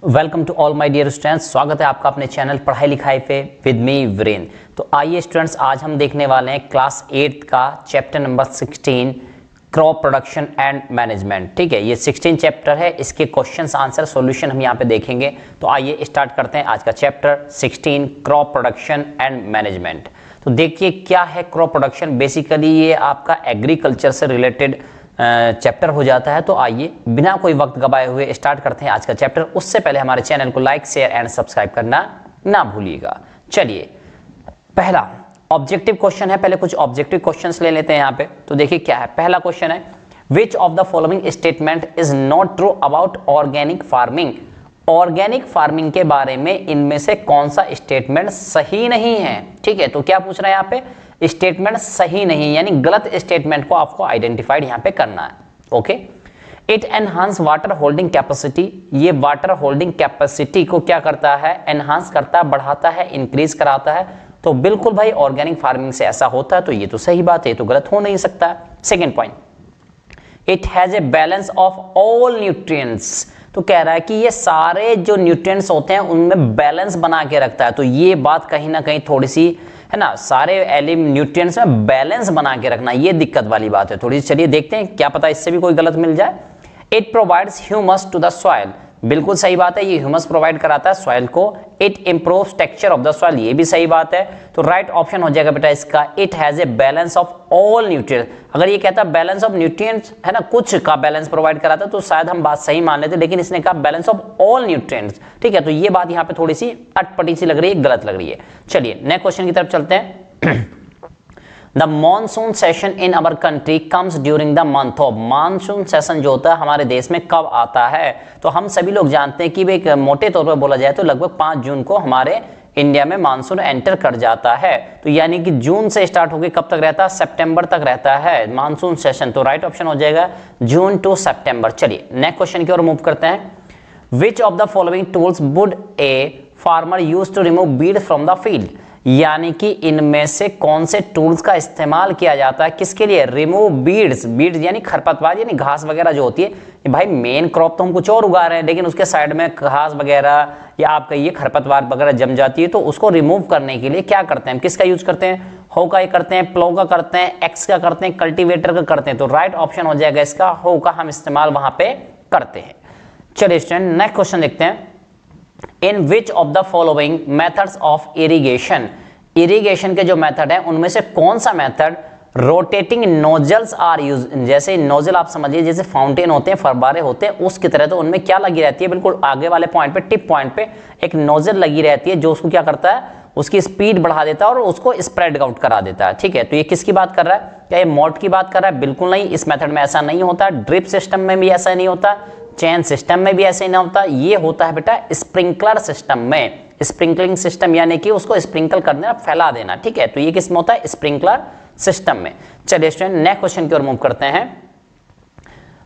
Welcome to all my dear students. स्वागत है आपका अपने चैनल पढ़ाई लिखाई पे विद मी वीरेंद्र। तो आइए स्टूडेंट्स, आज हम देखने वाले हैं क्लास 8 का chapter number 16 crop production and management. ठीक है, ये 16 चैप्टर है, इसके क्वेश्चंस आंसर सॉल्यूशन हम यहाँ पे देखेंगे। तो आइए स्टार्ट करते हैं आज का chapter 16 crop production and management. तो देखिए क्या है क्रॉप प्रोडक्शन। बेसिकली ये आपका एग्रीकल्चर से रिलेटेड चैप्टर हो जाता है। तो आइए बिना कोई वक्त गवाए हुए स्टार्ट करते हैं आज का चैप्टर। उससे पहले हमारे चैनल को लाइक शेयर एंड सब्सक्राइब करना ना भूलिएगा। चलिए, पहला ऑब्जेक्टिव क्वेश्चन है। पहले कुछ ऑब्जेक्टिव क्वेश्चंस ले लेते हैं यहाँ पे। तो देखिए क्या है, पहला क्वेश्चन है, विच of the following statement is not true about organic farming. Organic farming के बारे में इनमें से कौन सा स्टेटमेंट सही नहीं है। ठीक है, तो क्या पूछ रहा है यहाँ पे, स्टेटमेंट सही नहीं, यानी गलत स्टेटमेंट को आपको आइडेंटिफाइड यहां पे करना है। Okay, it enhance water holding capacity. ये वाटर होल्डिंग कैपेसिटी को क्या करता है, एनहांस करता है, बढ़ाता है, इंक्रीज कराता है। तो बिल्कुल भाई ऑर्गेनिक फार्मिंग से ऐसा होता है, तो ये तो सही बात है, ये तो गलत हो नहीं सकता। Second point, it has a balance of all nutrients. तो कह रहा है कि ये सारे जो न्यूट्रिएंट्स होते हैं उनमें बैलेंस बना के रखता है। तो ये बात कहीं ना कहीं थोड़ी सी है ना, सारे न्यूट्रिएंट्स में बैलेंस बना के रखना, ये दिक्कत वाली बात है थोड़ी सी। चलिए देखते हैं, क्या पता इससे भी कोई गलत मिल जाए। It provides humus to the soil. बिल्कुल सही बात है, ये ह्यूमस प्रोवाइड कराता है सॉइल को। It improves texture of the soil, ये भी सही बात है। तो राइट ऑप्शन हो जाएगा बेटा इसका, it has a balance of all nutrients. अगर ये कहता है बैलेंस ऑफ न्यूट्रिएंट्स है ना, कुछ का बैलेंस प्रोवाइड कराता है, तो शायद हम बात सही मान लेते, लेकिन इसने कहा बैलेंस ऑफ ऑल न्यूट्रिएंट्स। ठीक है, तो ये बात यहाँ पे थोड़ी सी अटपटी सी लग रही है, गलत लग रही है। चलिए नेक्स्ट क्वेश्चन की तरफ चलते हैं। The monsoon session in our country comes during the month of। Monsoon session जो होता है हमारे देश में कब आता है। तो हम सभी लोग जानते हैं कि एक मोटे तौर पर बोला जाए तो लगभग 5 जून को हमारे इंडिया में मानसून एंटर कर जाता है। तो यानी कि जून से स्टार्ट होकर कब तक रहता है, सितंबर तक रहता है मानसून सेशन। तो राइट ऑप्शन हो जाएगा जून टू सितंबर। चलिए नेक्स्ट क्वेश्चन की ओर मूव करते हैं। Which of the following tools would a farmer use to remove weed from the field. यानी कि इनमें से कौन से टूल्स का इस्तेमाल किया जाता है, किसके लिए, रिमूव बीड्स। बीड्स यानी खरपतवार, यानी घास वगैरह जो होती है। भाई मेन क्रॉप तो हम कुछ और उगा रहे हैं, लेकिन उसके साइड में घास वगैरह या आप कहिए खरपतवार वगैरह जम जाती है, तो उसको रिमूव करने के लिए क्या करते हैं, किसका यूज करते हैं, हो का करते हैं, प्लो का करते हैं, एक्स का करते हैं, कल्टीवेटर का करते हैं। तो राइट ऑप्शन हो जाएगा इसका, हो का हम इस्तेमाल वहां पे करते हैं। चलिए स्टूडेंट नेक्स्ट क्वेश्चन देखते हैं। In which of the following methods of irrigation. Irrigation के जो मेथड है उनमें से कौन सा method rotating nozzles are use. जैसे नोजल आप समझिए जैसे फाउंटेन होते हैं, फव्वारे होते हैं, उसकी तरह। तो उनमें क्या लगी रहती है, बिल्कुल आगे वाले पॉइंट पे, टिप पॉइंट पे एक नोजल लगी रहती है, जो उसको क्या करता है, उसकी स्पीड बढ़ा देता है और उसको स्प्रेड आउट करा देता है। ठीक है, तो ये किसकी बात कर रहा है, क्या ये मोट की बात कर रहा है, बिल्कुल नहीं। इस मेथड में ऐसा नहीं होता, ड्रिप सिस्टम में भी ऐसा नहीं होता, चेन सिस्टम में भी ऐसे ही ना होता। ये होता है बेटा स्प्रिंकलर सिस्टम में। स्प्रिंकलिंग सिस्टम यानी कि उसको स्प्रिंकल कर देना, फैला देना। ठीक है, तो ये किस में होता है, स्प्रिंकलर सिस्टम में। चलिए स्टूडेंट नेक्स्ट क्वेश्चन की ओर मूव करते हैं।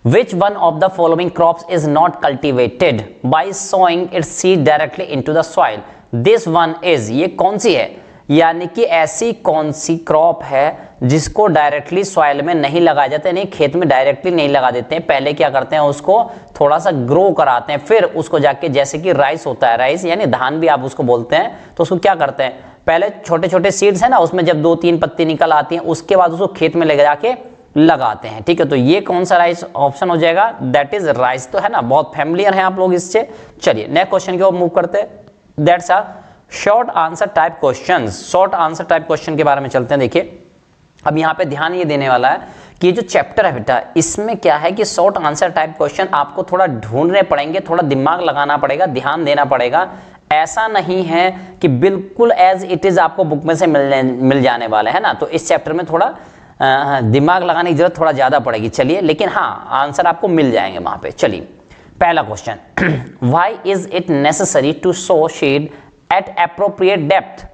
Which one of the following crops is not cultivated by sowing its seed directly into the soil? This one is, ये कौन सी है, यानी कि ऐसी कौन सी क्रॉप है जिसको डायरेक्टली सॉइल में नहीं लगाया जाता है, नहीं खेत में डायरेक्टली नहीं लगा देते हैं। पहले क्या करते हैं, उसको थोड़ा सा ग्रो कराते हैं, फिर उसको जाके, जैसे कि राइस होता है, राइस यानी धान भी आप उसको बोलते हैं, तो उसको क्या करते हैं, पहले छोटे छोटे सीड्स है ना, उसमें जब 2-3 पत्ती निकल आती हैं, उसके बाद उसको खेत में ले जाके लगाते हैं। ठीक है, तो ये कौन सा राइस ऑप्शन हो जाएगा, दैट इज राइस। तो है ना, बहुत फैमिलियर है आप लोग इससे। चलिए नेक्स्ट क्वेश्चन की ओर मूव करते हैं। That's are short answer type questions. Short answer type question के बारे में चलते हैं। देखिए अब यहाँ पे ध्यान ये देने वाला है कि जो चैप्टर है बेटा, इसमें क्या है कि शॉर्ट आंसर टाइप क्वेश्चन आपको थोड़ा ढूंढने पड़ेंगे, थोड़ा दिमाग लगाना पड़ेगा, ध्यान देना पड़ेगा। ऐसा नहीं है कि बिल्कुल एज इट इज आपको बुक में से मिल जाने वाले है ना। तो इस चैप्टर में थोड़ा दिमाग लगाने की जरूरत थोड़ा ज्यादा पड़ेगी। चलिए, लेकिन हाँ आंसर आपको मिल जाएंगे वहां पे। चलिए पहला question, why is it necessary to sow seed at appropriate depth.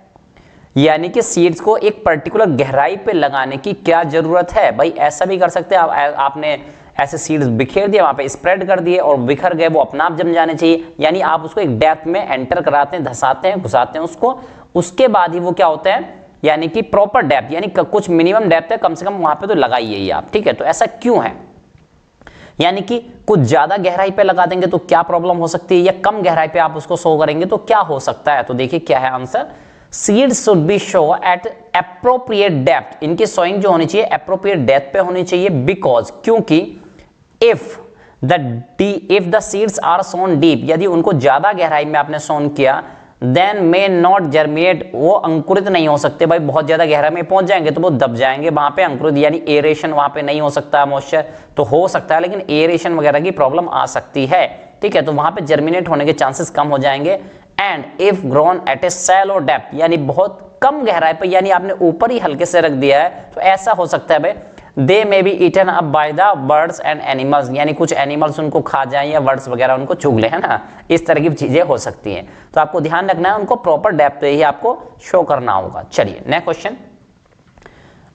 यानी कि सीड्स को एक पर्टिकुलर गहराई पे लगाने की क्या जरूरत है। भाई ऐसा भी कर सकते हैं आपने ऐसे सीड्स बिखेर दिए, वहां पे स्प्रेड कर दिए और बिखर गए, वो अपना आप जम जाने चाहिए। यानी आप उसको एक डेप्थ में एंटर कराते हैं, धसाते हैं, घुसाते हैं उसको, उसके बाद ही वो क्या होता है, यानी कि प्रॉपर डेप्थ, यानी कुछ मिनिमम डेप्थ है कम से कम वहां पे तो लगाइए ही आप। ठीक है, तो ऐसा क्यों है, यानी कि कुछ ज्यादा गहराई पे लगा देंगे तो क्या प्रॉब्लम हो सकती है, या कम गहराई पे आप उसको शो करेंगे तो क्या हो सकता है। तो देखिए क्या है answer, seeds should be show at appropriate depth, इनकी सोइंग जो होनी चाहिए एप्रोप्रिएट डेप्थ पे होनी चाहिए, बिकॉज क्योंकि if the seeds are sown deep, यदि उनको ज्यादा गहराई में आपने सोन किया, देन मे नॉट जर्मिनेट, वो अंकुरित नहीं हो सकते। भाई बहुत ज्यादा गहराई में पहुंच जाएंगे तो वो दब जाएंगे, वहां पे अंकुरित यानी एरेशन वहां पे नहीं हो सकता, मॉइस्चर तो हो सकता है लेकिन एरेशन वगैरह की प्रॉब्लम आ सकती है, ठीक है, तो वहां पे जर्मिनेट होने के चांसेस कम हो जाएंगे। And if grown at A shallow depth, यानी बहुत कम गहराई पर, यानी आपने ऊपर ही हल्के से रख दिया है, तो ऐसा हो सकता है भाई they may be eaten up by the birds and animals, यानी कुछ एनिमल्स उनको खा जाएं या बर्ड्स वगैरह उनको चुग ले, है ना, इस तरह की चीजें हो सकती हैं। तो आपको ध्यान रखना है, उनको प्रॉपर डेप्थ पे ही आपको शो करना होगा। चलिए next question,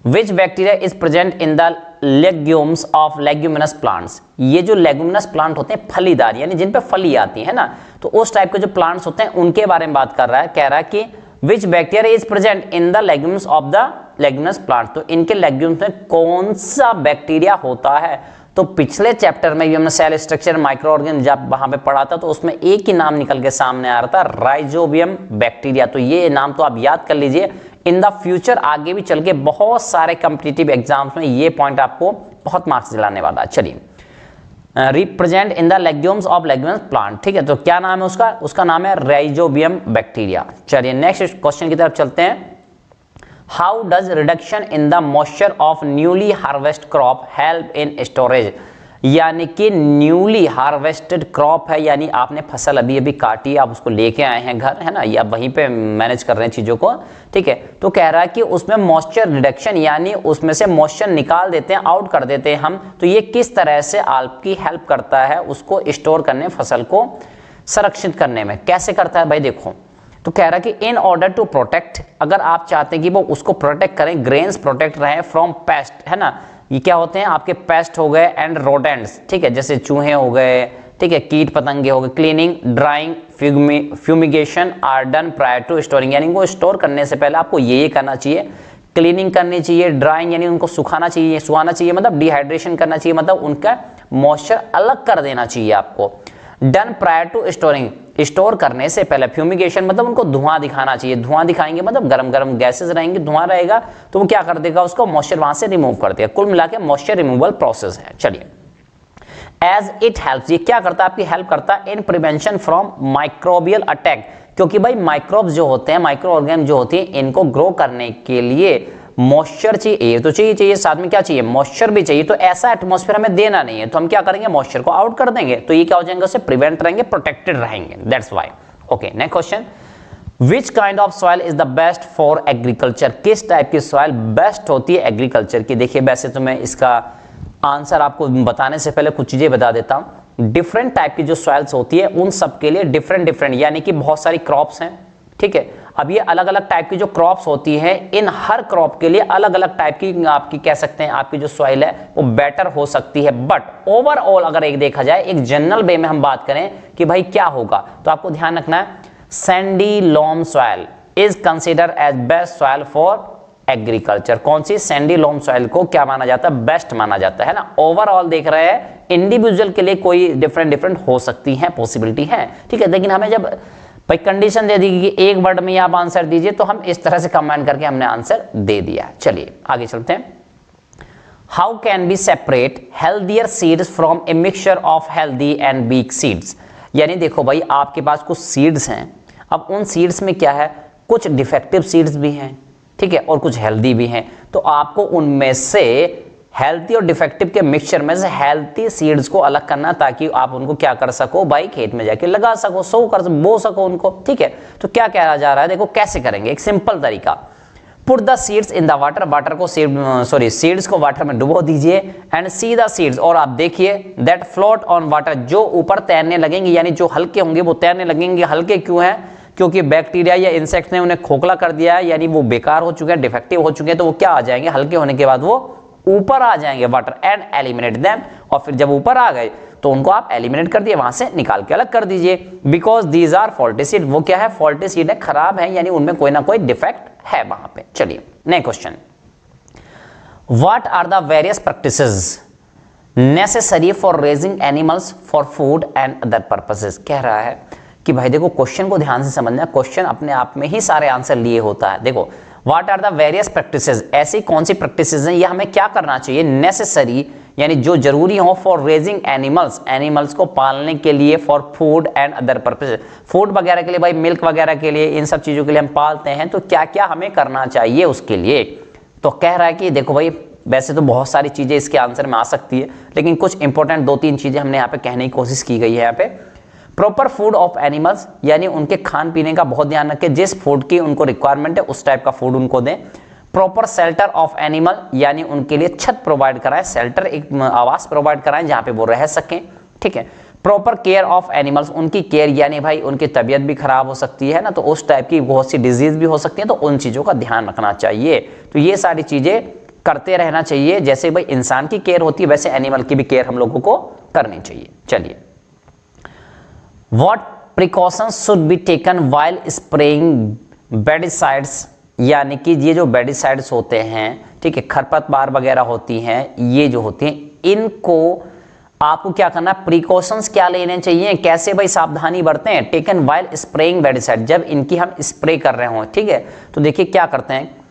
which bacteria is present in the legumes of leguminous plants, ये जो लेग्यूमिनस प्लांट होते हैं फलीदार यानी जिन पे फली आती है ना, तो उस टाइप के जो प्लांट्स होते हैं उनके बारे में बात कर रहा है, कह रहा है कि विच bacteria is present in the legumes of the leguminous plant, तो इनके लेग्यूम्स में कौन सा बैक्टीरिया होता है। तो पिछले चैप्टर में भी हमने सेल स्ट्रक्चर माइक्रो ऑर्गेनिज्म जब वहां पे पढ़ा था तो उसमें एक ही नाम निकल के सामने आ रहा था, राइजोबियम बैक्टीरिया, तो ये नाम तो आप याद कर लीजिए, इन द फ्यूचर आगे भी चल के बहुत सारे कॉम्पिटिटिव एग्जाम्स में ये पॉइंट आपको बहुत मार्क्स दिलाने वाला है। चलिए represent in the legumes of leguminous plant, ठीक है, तो क्या नाम है उसका, उसका नाम है राइजोबियम बैक्टीरिया। चलिए नेक्स्ट क्वेश्चन की तरफ चलते हैं, how does reduction in the moisture of newly harvest crop help in storage, यानी कि न्यूली हार्वेस्टेड क्रॉप है, यानी आपने फसल अभी अभी काटी, आप उसको लेके आए हैं घर, है ना, या वहीं पे मैनेज कर रहे हैं चीजों को, ठीक है, तो कह रहा है कि उसमें मॉइस्चर रिडक्शन यानी उसमें से मॉइस्चर निकाल देते हैं, आउट कर देते हैं हम, तो ये किस तरह से आपकी हेल्प करता है उसको स्टोर करने, फसल को संरक्षित करने में, कैसे करता है भाई देखो। तो कह रहा है कि इन ऑर्डर टू प्रोटेक्ट, अगर आप चाहते हैं कि वो उसको प्रोटेक्ट करें, ग्रेन्स प्रोटेक्ट रहे फ्रॉम पेस्ट, है ना, ये क्या होते हैं आपके पेस्ट हो गए एंड रोडेंट्स, ठीक है, जैसे चूहे हो गए, ठीक है, कीट पतंगे हो गए, cleaning drying fumigation are done prior to storing, यानी इनको स्टोर करने से पहले आपको ये करना चाहिए, क्लीनिंग करनी चाहिए, ड्राइंग यानी उनको सुखाना चाहिए, सुखाना चाहिए मतलब डिहाइड्रेशन करना चाहिए, मतलब उनका मॉइस्चर अलग कर देना चाहिए आपको, done prior to storing, store करने से पहले, फ्यूमिगेशन मतलब उनको धुआं दिखाना चाहिए, धुआं दिखाएंगे मतलब गरम गरम गैसेस रहेंगे, धुआं रहेगा तो वो क्या कर देगा, उसको मॉइस्चर वहां से रिमूव कर देगा, कुल मिला के मॉइस्चर रिमूवल प्रोसेस है। चलिए एज इट हेल्प्स, ये क्या करता है आपकी हेल्प करता है इन प्रिवेंशन फ्रॉम माइक्रोबियल अटैक, क्योंकि भाई माइक्रोब्स जो होते हैं, माइक्रो ऑर्गेनिज्म जो होती है, इनको ग्रो करने के लिए मॉइस्चर चाहिए, एयर तो चाहिए, साथ में क्या चाहिए, मॉइस्चर भी चाहिए, तो ऐसा एटमॉस्फेयर हमें देना नहीं है, तो हम क्या करेंगे, मॉइस्चर को आउट कर देंगे, तो ये क्या हो जाएंगे, उससे प्रिवेंट रहेंगे, प्रोटेक्टेड रहेंगे, that's why. Okay next question, which kind of soil is the best for agriculture, किस टाइप की सॉइल बेस्ट होती है एग्रीकल्चर की। देखिए वैसे तो मैं इसका आंसर आपको बताने से पहले कुछ चीजें बता देता हूं, डिफरेंट टाइप की जो सॉइल्स होती है उन सब के लिए डिफरेंट यानी कि बहुत सारी क्रॉप्स हैं, ठीक है, अब ये अलग अलग टाइप की जो क्रॉप्स होती है, इन हर क्रॉप के लिए अलग अलग टाइप की आपकी कह सकते हैं आपकी जो सॉइल है वो बेटर हो सकती है, बट ओवरऑल अगर एक देखा जाए, एक जनरल वे में हम बात करें कि भाई क्या होगा, तो आपको ध्यान रखना है, sandy loam soil is consider as best soil for agriculture. कौन सी, सैंडी लॉम सॉइल को क्या माना जाता है, बेस्ट माना जाता है ना। ओवरऑल देख रहे हैं, इंडिविजुअल के लिए कोई डिफरेंट हो सकती है, पॉसिबिलिटी है, ठीक है, लेकिन हमें जब भाई कंडीशन दे दी कि एक वर्ड में आप आंसर दीजिए, तो हम इस तरह से कंबाइन करके हमने आंसर दे दिया। चलिए आगे चलते हैं, how can be separate healthier seeds from a mixture of healthy and weak seeds, यानी देखो भाई आपके पास कुछ सीड्स हैं, अब उन सीड्स में क्या है, कुछ डिफेक्टिव सीड्स भी हैं, ठीक है, और कुछ हेल्दी भी हैं, तो आपको उनमें से हेल्थी और डिफेक्टिव के मिक्सचर में से हेल्थी सीड्स को अलग करना, ताकि आप उनको क्या कर सको भाई, खेत में जाके लगा सको, बो सको उनको, ठीक है। तो क्या कहा जा रहा है, देखो कैसे करेंगे, एक सिंपल तरीका, put the seeds in the water, water को सीड्स को वाटर में डुबो दीजिए, एंड सी द सीड्स, और आप देखिए दैट फ्लोट ऑन वाटर, जो ऊपर तैरने लगेंगे, यानी जो हल्के होंगे वो तैरने लगेंगे। हल्के क्यों है, क्योंकि बैक्टीरिया या इंसेक्ट ने उन्हें खोखला कर दिया है, यानी वो बेकार हो चुके हैं, डिफेक्टिव हो चुके हैं, तो वो क्या आ जाएंगे, हल्के होने के बाद वो ऊपर आ जाएंगे वाटर, एंड एलिमिनेट देम, और फिर जब ऊपर आ गए तो उनको आप एलिमिनेट कर दिए, वहां से निकाल के अलग कर दीजिए, because these are faulty seed, वो क्या है, फॉल्टी सीड है, खराब है, यानी उनमें कोई ना कोई डिफेक्ट है वहां पे। चलिए next question, what are the various practices necessary for raising animals for food and other purposes. कह रहा है कि भाई देखो क्वेश्चन को ध्यान से समझना, क्वेश्चन अपने आप में ही सारे आंसर लिए होता है। देखो what are the various practices, ऐसी कौन सी प्रैक्टिसेस हैं, ये हमें क्या करना चाहिए, नेसेसरी यानी जो जरूरी हो, फॉर रेजिंग एनिमल्स, एनिमल्स को पालने के लिए, for food and other purposes, food वगैरह के लिए, भाई मिल्क वगैरह के लिए, इन सब चीजों के लिए हम पालते हैं, तो क्या क्या हमें करना चाहिए उसके लिए। तो कह रहा है कि देखो भाई वैसे तो बहुत सारी चीजें इसके आंसर में आ सकती है, लेकिन कुछ इंपॉर्टेंट 2-3 चीजें हमने यहाँ पे कहने की कोशिश की गई है। यहाँ पे प्रॉपर फूड ऑफ एनिमल्स, यानी उनके खान पीने का बहुत ध्यान रखें, जिस फूड की उनको रिक्वायरमेंट है उस टाइप का फूड उनको दें। प्रॉपर शेल्टर ऑफ एनिमल, यानी उनके लिए छत प्रोवाइड कराएं, शेल्टर एक आवास प्रोवाइड कराएं जहां पे वो रह सकें, ठीक है। प्रॉपर केयर ऑफ एनिमल्स, उनकी केयर यानी भाई उनकी तबीयत भी खराब हो सकती है ना, तो उस टाइप की बहुत सी डिजीज भी हो सकती है, तो उन चीजों का ध्यान रखना चाहिए। तो ये सारी चीजें करते रहना चाहिए, जैसे भाई इंसान की केयर होती है वैसे एनिमल की भी केयर हम लोगों को करनी चाहिए। चलिए, what precautions should be taken while spraying pesticides, यानी कि ये जो पेस्टिसाइड्स होते हैं, ठीक है, खरपतवार वगैरह होती हैं, ये जो होती हैं, इनको आपको क्या करना, प्रिकॉशंस क्या लेने चाहिए, कैसे भाई सावधानी बरतें। टेकन व्हाइल स्प्रेइंग पेस्टिसाइड, जब इनकी हम स्प्रे कर रहे हो, ठीक है, तो देखिए क्या करते हैं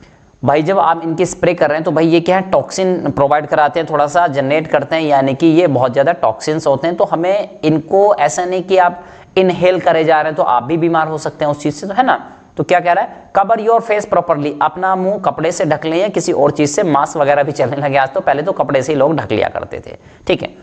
भाई, जब आप इनकी स्प्रे कर रहे हैं तो भाई ये क्या है, टॉक्सिन प्रोवाइड कराते हैं, थोड़ा सा जनरेट करते हैं, यानी कि ये बहुत ज़्यादा टॉक्सिन्स होते हैं। तो हमें इनको ऐसा नहीं कि आप इनहेल करे जा रहे हैं तो आप भी बीमार हो सकते हैं उस चीज़ से, तो है ना। तो क्या कह रहा है, कवर योर फेस प्रॉपरली, अपना मुंह कपड़े से ढक लें या किसी और चीज़ से, मास्क वगैरह भी चलने लगे आज तो, पहले तो कपड़े से ही लोग ढक लिया करते थे, ठीक है।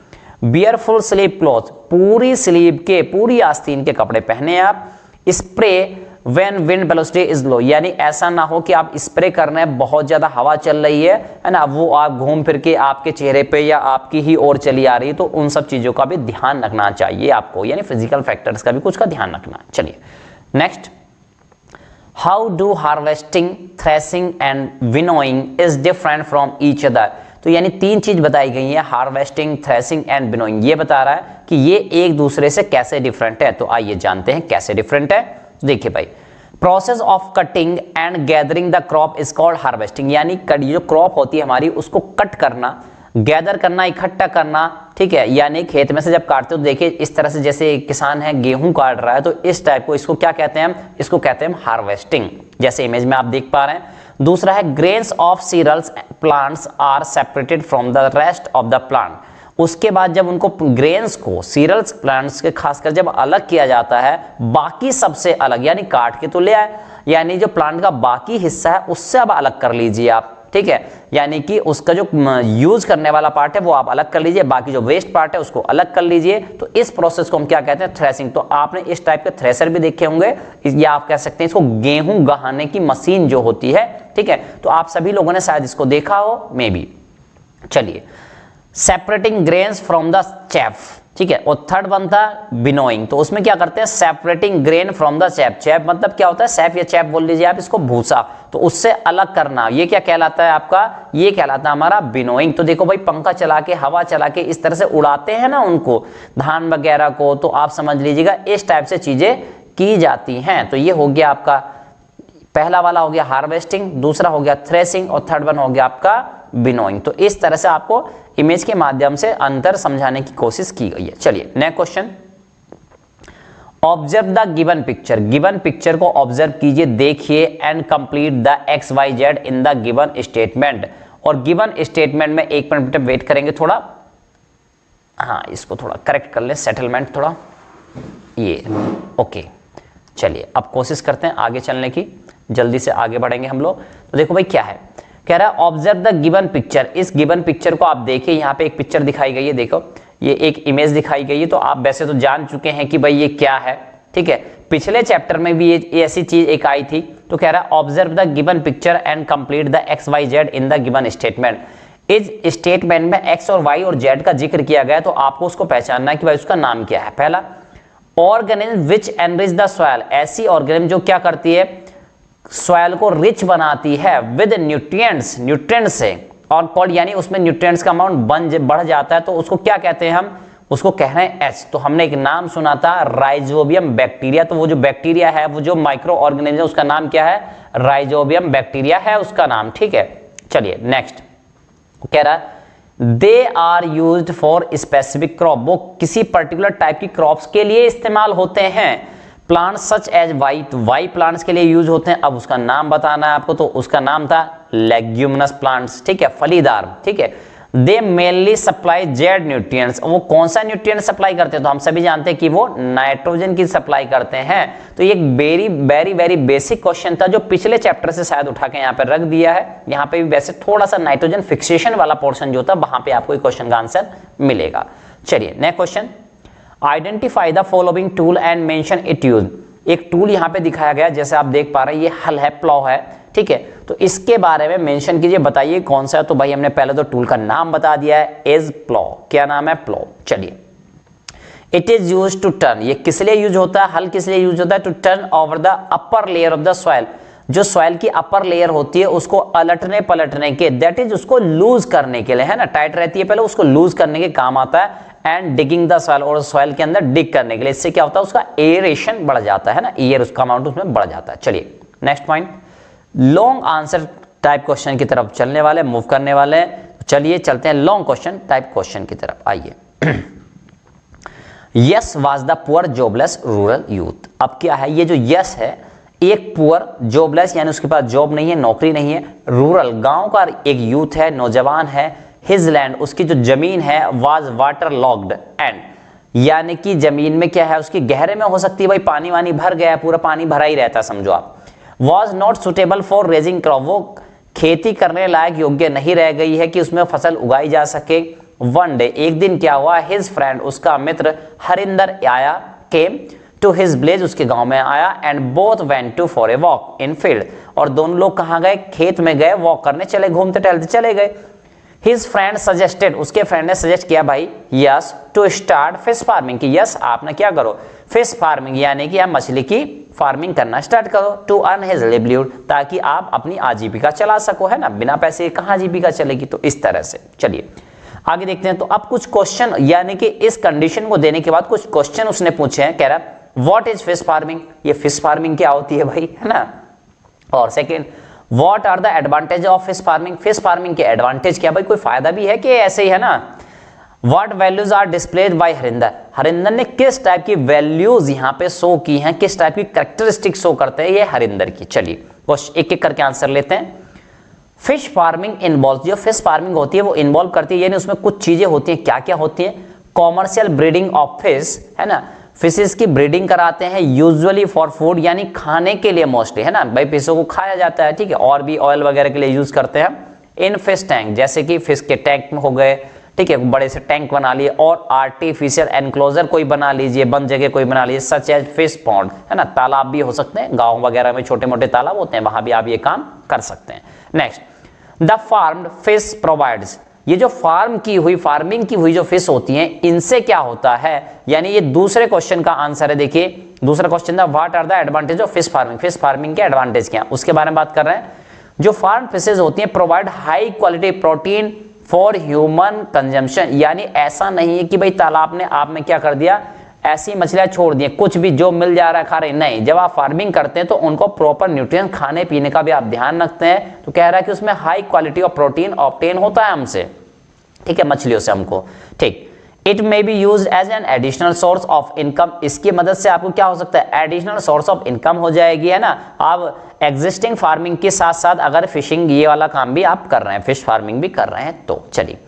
बियर फुल स्लीव क्लॉथ, पूरी स्लीव के, पूरी आस्तीन के कपड़े पहने आप। Spray When wind velocity is low, यानी ऐसा ना हो कि आप स्प्रे कर रहे हैं, बहुत ज्यादा हवा चल रही है ना, वो आप घूम फिर के आपके चेहरे पे या आपकी ही ओर चली आ रही है, तो उन सब चीजों का भी ध्यान रखना चाहिए आपको, यानी फिजिकल फैक्टर्स का भी कुछ का ध्यान रखना। चलिए next, how do harvesting, threshing and winnowing is different from each other. तो यानी 3 चीज बताई गई है, हार्वेस्टिंग, थ्रेसिंग एंड विनोइंग, ये बता रहा है कि ये एक दूसरे से कैसे डिफरेंट है। तो आइए जानते हैं कैसे डिफरेंट है। देखिए भाई, process of cutting and gathering the crop is called harvesting, यानी जो क्रॉप होती है हमारी उसको कट करना, गैदर करना, इकट्ठा करना, ठीक है, यानी खेत में से जब काटते हो तो देखिए इस तरह से, जैसे किसान है गेहूं काट रहा है तो इस टाइप को, इसको क्या कहते हैं हम, इसको कहते हैं हार्वेस्टिंग, जैसे इमेज में आप देख पा रहे हैं। दूसरा है grains of cereals plants are separated from the rest of the plant, उसके बाद जब उनको ग्रेन्स को, सीरियल्स प्लांट्स के खासकर जब अलग किया जाता है बाकी सबसे अलग, यानी काट के तो ले आए, यानी जो प्लांट का बाकी हिस्सा है उससे अब अलग कर लीजिए आप, ठीक है, यानी कि उसका जो यूज करने वाला पार्ट है वो आप अलग कर लीजिए, बाकी जो वेस्ट पार्ट है उसको अलग कर लीजिए। तो इस प्रोसेस को हम क्या कहते हैं, थ्रेसिंग। तो आपने इस टाइप के थ्रेसर भी देखे होंगे, या आप कह सकते हैं इसको गेहूं गहाने की मशीन जो होती है, ठीक है, तो आप सभी लोगों ने शायद इसको देखा हो, मे बी। चलिए, separating grains from the chaff, ठीक है, और थर्ड बनता विनोइंग, तो उसमें क्या करते हैं, separating grain from the chaff. Chaff मतलब क्या होता है, सैफ या चैफ बोल लीजिए आप इसको, भूसा, तो उससे अलग करना, ये क्या कहलाता है आपका, ये कहलाता है हमारा विनोइंग। तो देखो भाई, पंखा चला के, हवा चला के इस तरह से उड़ाते हैं ना उनको, धान वगैरह को, तो आप समझ लीजिएगा इस टाइप से चीजें की जाती हैं। तो ये हो गया आपका पहला वाला, हो गया हार्वेस्टिंग, दूसरा हो गया थ्रेसिंग, और थर्ड वन हो गया आपका विनोइंग। तो इस तरह से आपको इमेज के माध्यम से अंतर समझाने की कोशिश की गई है। चलिए next question, observe the given picture, given picture को ऑब्जर्व कीजिए, देखिए, and complete the XYZ in the given statement. और गिवन स्टेटमेंट में एक मिनट वेट करेंगे थोड़ा, हाँ इसको थोड़ा करेक्ट कर ले, सेटलमेंट थोड़ा, ये ओके। चलिए अब कोशिश करते हैं आगे चलने की, जल्दी से आगे बढ़ेंगे हम लोग। तो देखो भाई क्या है, कह रहा है ऑब्जर्व द गिवन पिक्चर, इस गिवन पिक्चर को आप देखिए, यहाँ पे एक पिक्चर दिखाई गई है, देखो ये एक इमेज दिखाई गई है, तो आप वैसे तो जान चुके हैं कि भाई ये क्या है, ठीक है, पिछले चैप्टर में भी ये ऐसी चीज एक आई थी। तो कह रहा है observe the given picture and complete the XYZ in the given statement. इस स्टेटमेंट में X और Y और Z का जिक्र किया गया, तो आपको उसको पहचानना है कि भाई उसका नाम क्या है। पहला, organism which enrich the soil, ऐसी ऑर्गेनिज्म जो क्या करती है, सॉइल को रिच बनाती है विद न्यूट्रिएंट्स, न्यूट्रिएंट्स से, और कॉल्ड यानी उसमें न्यूट्रिएंट्स का अमाउंट बढ़ जाता है, तो उसको क्या कहते हैं हम, उसको कह रहे हैं एच। तो हमने एक नाम सुना था राइजोबियम बैक्टीरिया, तो वो जो बैक्टीरिया है, वो जो माइक्रो ऑर्गेनिज्म है, उसका नाम क्या है, राइजोबियम बैक्टीरिया है उसका नाम, ठीक है। चलिए नेक्स्ट, कह रहा है they are used for specific crop, वो किसी पर्टिकुलर टाइप की क्रॉप्स के लिए इस्तेमाल होते हैं। प्लांट्स सच एज वाई, तो वाई प्लांट्स के लिए यूज होते हैं। अब उसका नाम बताना है आपको, तो उसका नाम था लेग्यूमिनस प्लांट्स, ठीक है, फलीदार, ठीक है। दे मेनली सप्लाई जेड न्यूट्रिएंट्स, वो कौन सा न्यूट्रिएंट सप्लाई करते हैं, तो हम सभी जानते हैं कि वो नाइट्रोजन की सप्लाई करते हैं। तो ये very very very basic question था जो पिछले चैप्टर से शायद उठा के यहाँ पे रख दिया है। यहाँ पे भी वैसे थोड़ा सा नाइट्रोजन फिक्सेशन वाला पोर्शन जो था वहां पे आपको क्वेश्चन का आंसर मिलेगा। चलिए next question, identify the following tool and mention it use. एक टूल यहाँ पे दिखाया गया, जैसे आप देख पा रहे हैं, ये हल है, प्लॉव है, ठीक है। तो इसके बारे में मेंशन कीजिए, बताइए कौन सा है। तो भाई हमने पहले तो टूल का नाम बता दिया है, इज प्लॉव। क्या नाम है? प्लॉव। चलिए, it is use to turn, ये किस लिए यूज होता है, हल किस लिए यूज होता है? To turn over the upper layer of the soil, जो सॉइल की अपर लेयर होती है उसको अलटने पलटने के, दैट इज उसको लूज करने के लिए, है ना, टाइट रहती है पहले, उसको लूज करने के काम आता है। एंड डिगिंग द सॉइल, और सॉइल के अंदर डिग करने के लिए, इससे क्या होता है, उसका एरेशन बढ़ जाता है ना, एयर उसका अमाउंट उसमें बढ़ जाता है। चलिए next point, long answer type question की तरफ चलने वाले, मूव करने वाले हैं। चलिए चलते हैं लॉन्ग क्वेश्चन टाइप क्वेश्चन की तरफ, आइए। Yes was the poor jobless rural youth. अब क्या है, ये जो यस है, एक पुअर जॉबलेस यानी उसके पास जॉब नहीं है, नौकरी नहीं है, रूरल गांव का एक यूथ है, नौजवान है। हिज लैंड, उसकी जो जमीन है, वाज वाटर लॉक्ड एंड, यानी कि जमीन में क्या है, उसकी गहरे में हो सकती है भाई, पानी वानी भर गया है, पूरा पानी भरा ही रहता है समझो आप। Was not suitable for raising crop, वो खेती करने लायक योग्य नहीं रह गई है कि उसमें फसल उगाई जा सके। वन डे, एक दिन क्या हुआ, हिज फ्रेंड, उसका मित्र हरिंदर आया, केम टू हिज विलेज, उसके गांव में आया। And both went to for a walk in field, और दोनों लोग कहाँ गए, खेत में गए, वॉक करने चले, घूमते टहलते चले गए। हिज फ्रेंड सजेस्टेड, उसके फ्रेंड ने सजेस्ट किया भाई, yes to start fish farming, की यस आप ना क्या करो, फिश फार्मिंग, यानी कि आप मछली की फार्मिंग करना स्टार्ट करो। टू अर्न हिज लिवलीहुड, ताकि आप अपनी आजीविका चला सको, है ना, बिना पैसे कहाँ आजीविका चलेगी। तो इस तरह से चलिए आगे देखते हैं। तो अब कुछ क्वेश्चन, यानी कि इस कंडीशन को देने के बाद कुछ क्वेश्चन उसने पूछे हैं। कह रहा व्हाट इज फिश फार्मिंग, ये फिश फार्मिंग क्या होती है भाई, है ना। और second, what are the advantage of fish farming, fish farming के एडवांटेज क्या, भाई कोई फायदा भी है कि ऐसे ही है ना। What values are displayed by Harinder, Harinder ने किस टाइप की वैल्यूज यहाँ पे शो की हैं, किस टाइप की कैरेक्टरिस्टिक शो करते हैं ये हरिंदर की। चलिए एक एक करके आंसर लेते हैं। फिश फार्मिंग इन्वॉल्व, जो फिश फार्मिंग होती है वो इन्वॉल्व करती है, यानी उसमें कुछ चीजें होती हैं, क्या क्या होती हैं, कॉमर्शियल ब्रीडिंग ऑफ फिश, है ना, फिशेस की ब्रीडिंग कराते हैं, यूजुअली फॉर फूड, यानी खाने के लिए मोस्टली, है ना भाई, फिशों को खाया जाता है, ठीक है, और भी ऑयल वगैरह के लिए यूज करते हैं। इन फिश टैंक, जैसे कि फिश के टैंक हो गए, ठीक है, बड़े से टैंक बना लिए, और आर्टिफिशियल एनक्लोजर कोई बना लीजिए, बंद जगह कोई बना लीजिए, सच एज फिश पॉन्ड, है ना, तालाब भी हो सकते हैं, गाँव वगैरह में छोटे मोटे तालाब होते हैं, वहां भी आप ये काम कर सकते हैं। Next, the farmed fish provides, ये जो फार्मिंग की हुई जो फिश होती हैं, इनसे क्या होता है, यानी ये दूसरे क्वेश्चन का आंसर है। देखिए दूसरा क्वेश्चन था, what are the advantage of fish farming, fish farming के एडवांटेज क्या, उसके बारे में बात कर रहे हैं। जो फार्म फिशेज होती हैं provide high quality protein for human consumption, यानी ऐसा नहीं है कि भाई तालाब ने आप में क्या कर दिया, ऐसी मछलियां छोड़ दी, कुछ भी जो मिल जा रहा है खा रहे, नहीं, जब आप फार्मिंग करते हैं तो उनको प्रॉपर न्यूट्रिएंट खाने पीने का भी आप ध्यान रखते हैं। तो कह रहा है कि उसमें high quality of protein obtain होता है हमसे, ठीक है, मछलियों से हमको, ठीक। It may be used as an additional source of income, इसकी मदद से आपको क्या हो सकता है, एडिशनल सोर्स ऑफ इनकम हो जाएगी, है ना। आप एग्जिस्टिंग फार्मिंग के साथ साथ अगर फिशिंग ये वाला काम भी आप कर रहे हैं, फिश फार्मिंग भी कर रहे हैं, तो चलिए।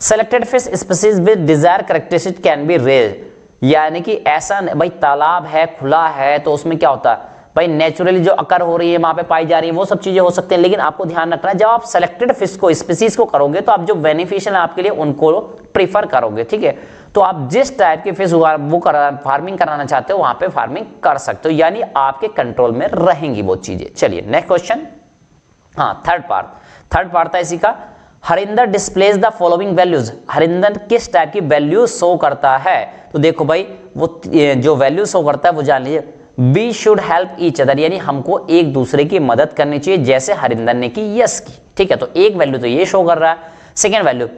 Selected fish species with desire characteristic can be raised, यानी कि ऐसा भाई तालाब है, खुला है, तो उसमें क्या होता है भाई, नेचुरली जो अकर हो रही है वहां पे पाई जा रही है, वो सब चीजें हो सकती हैं, लेकिन आपको ध्यान रखना है जब आप सेलेक्टेड फिश को, स्पीसीज को करोगे, तो आप जो बेनिफिशियल है आपके लिए उनको प्रीफर करोगे, ठीक है। तो आप जिस टाइप की फिश फार्मिंग कराना चाहते हो वहां पे फार्मिंग कर सकते हो, यानी आपके कंट्रोल में रहेंगी वो चीजें। चलिए नेक्स्ट क्वेश्चन, हाँ थर्ड पार्ट था इसी का। Harinder displays the following values, Harinder किस टाइप की वैल्यू शो करता है, तो देखो भाई वो जो वैल्यू शो करता है वो जान लीजिए। We should help each other, यानी हमको एक दूसरे की मदद करनी चाहिए, जैसे हरिंदर ने की, यस की, ठीक है। तो एक वैल्यू तो ये शो कर रहा है। Second value,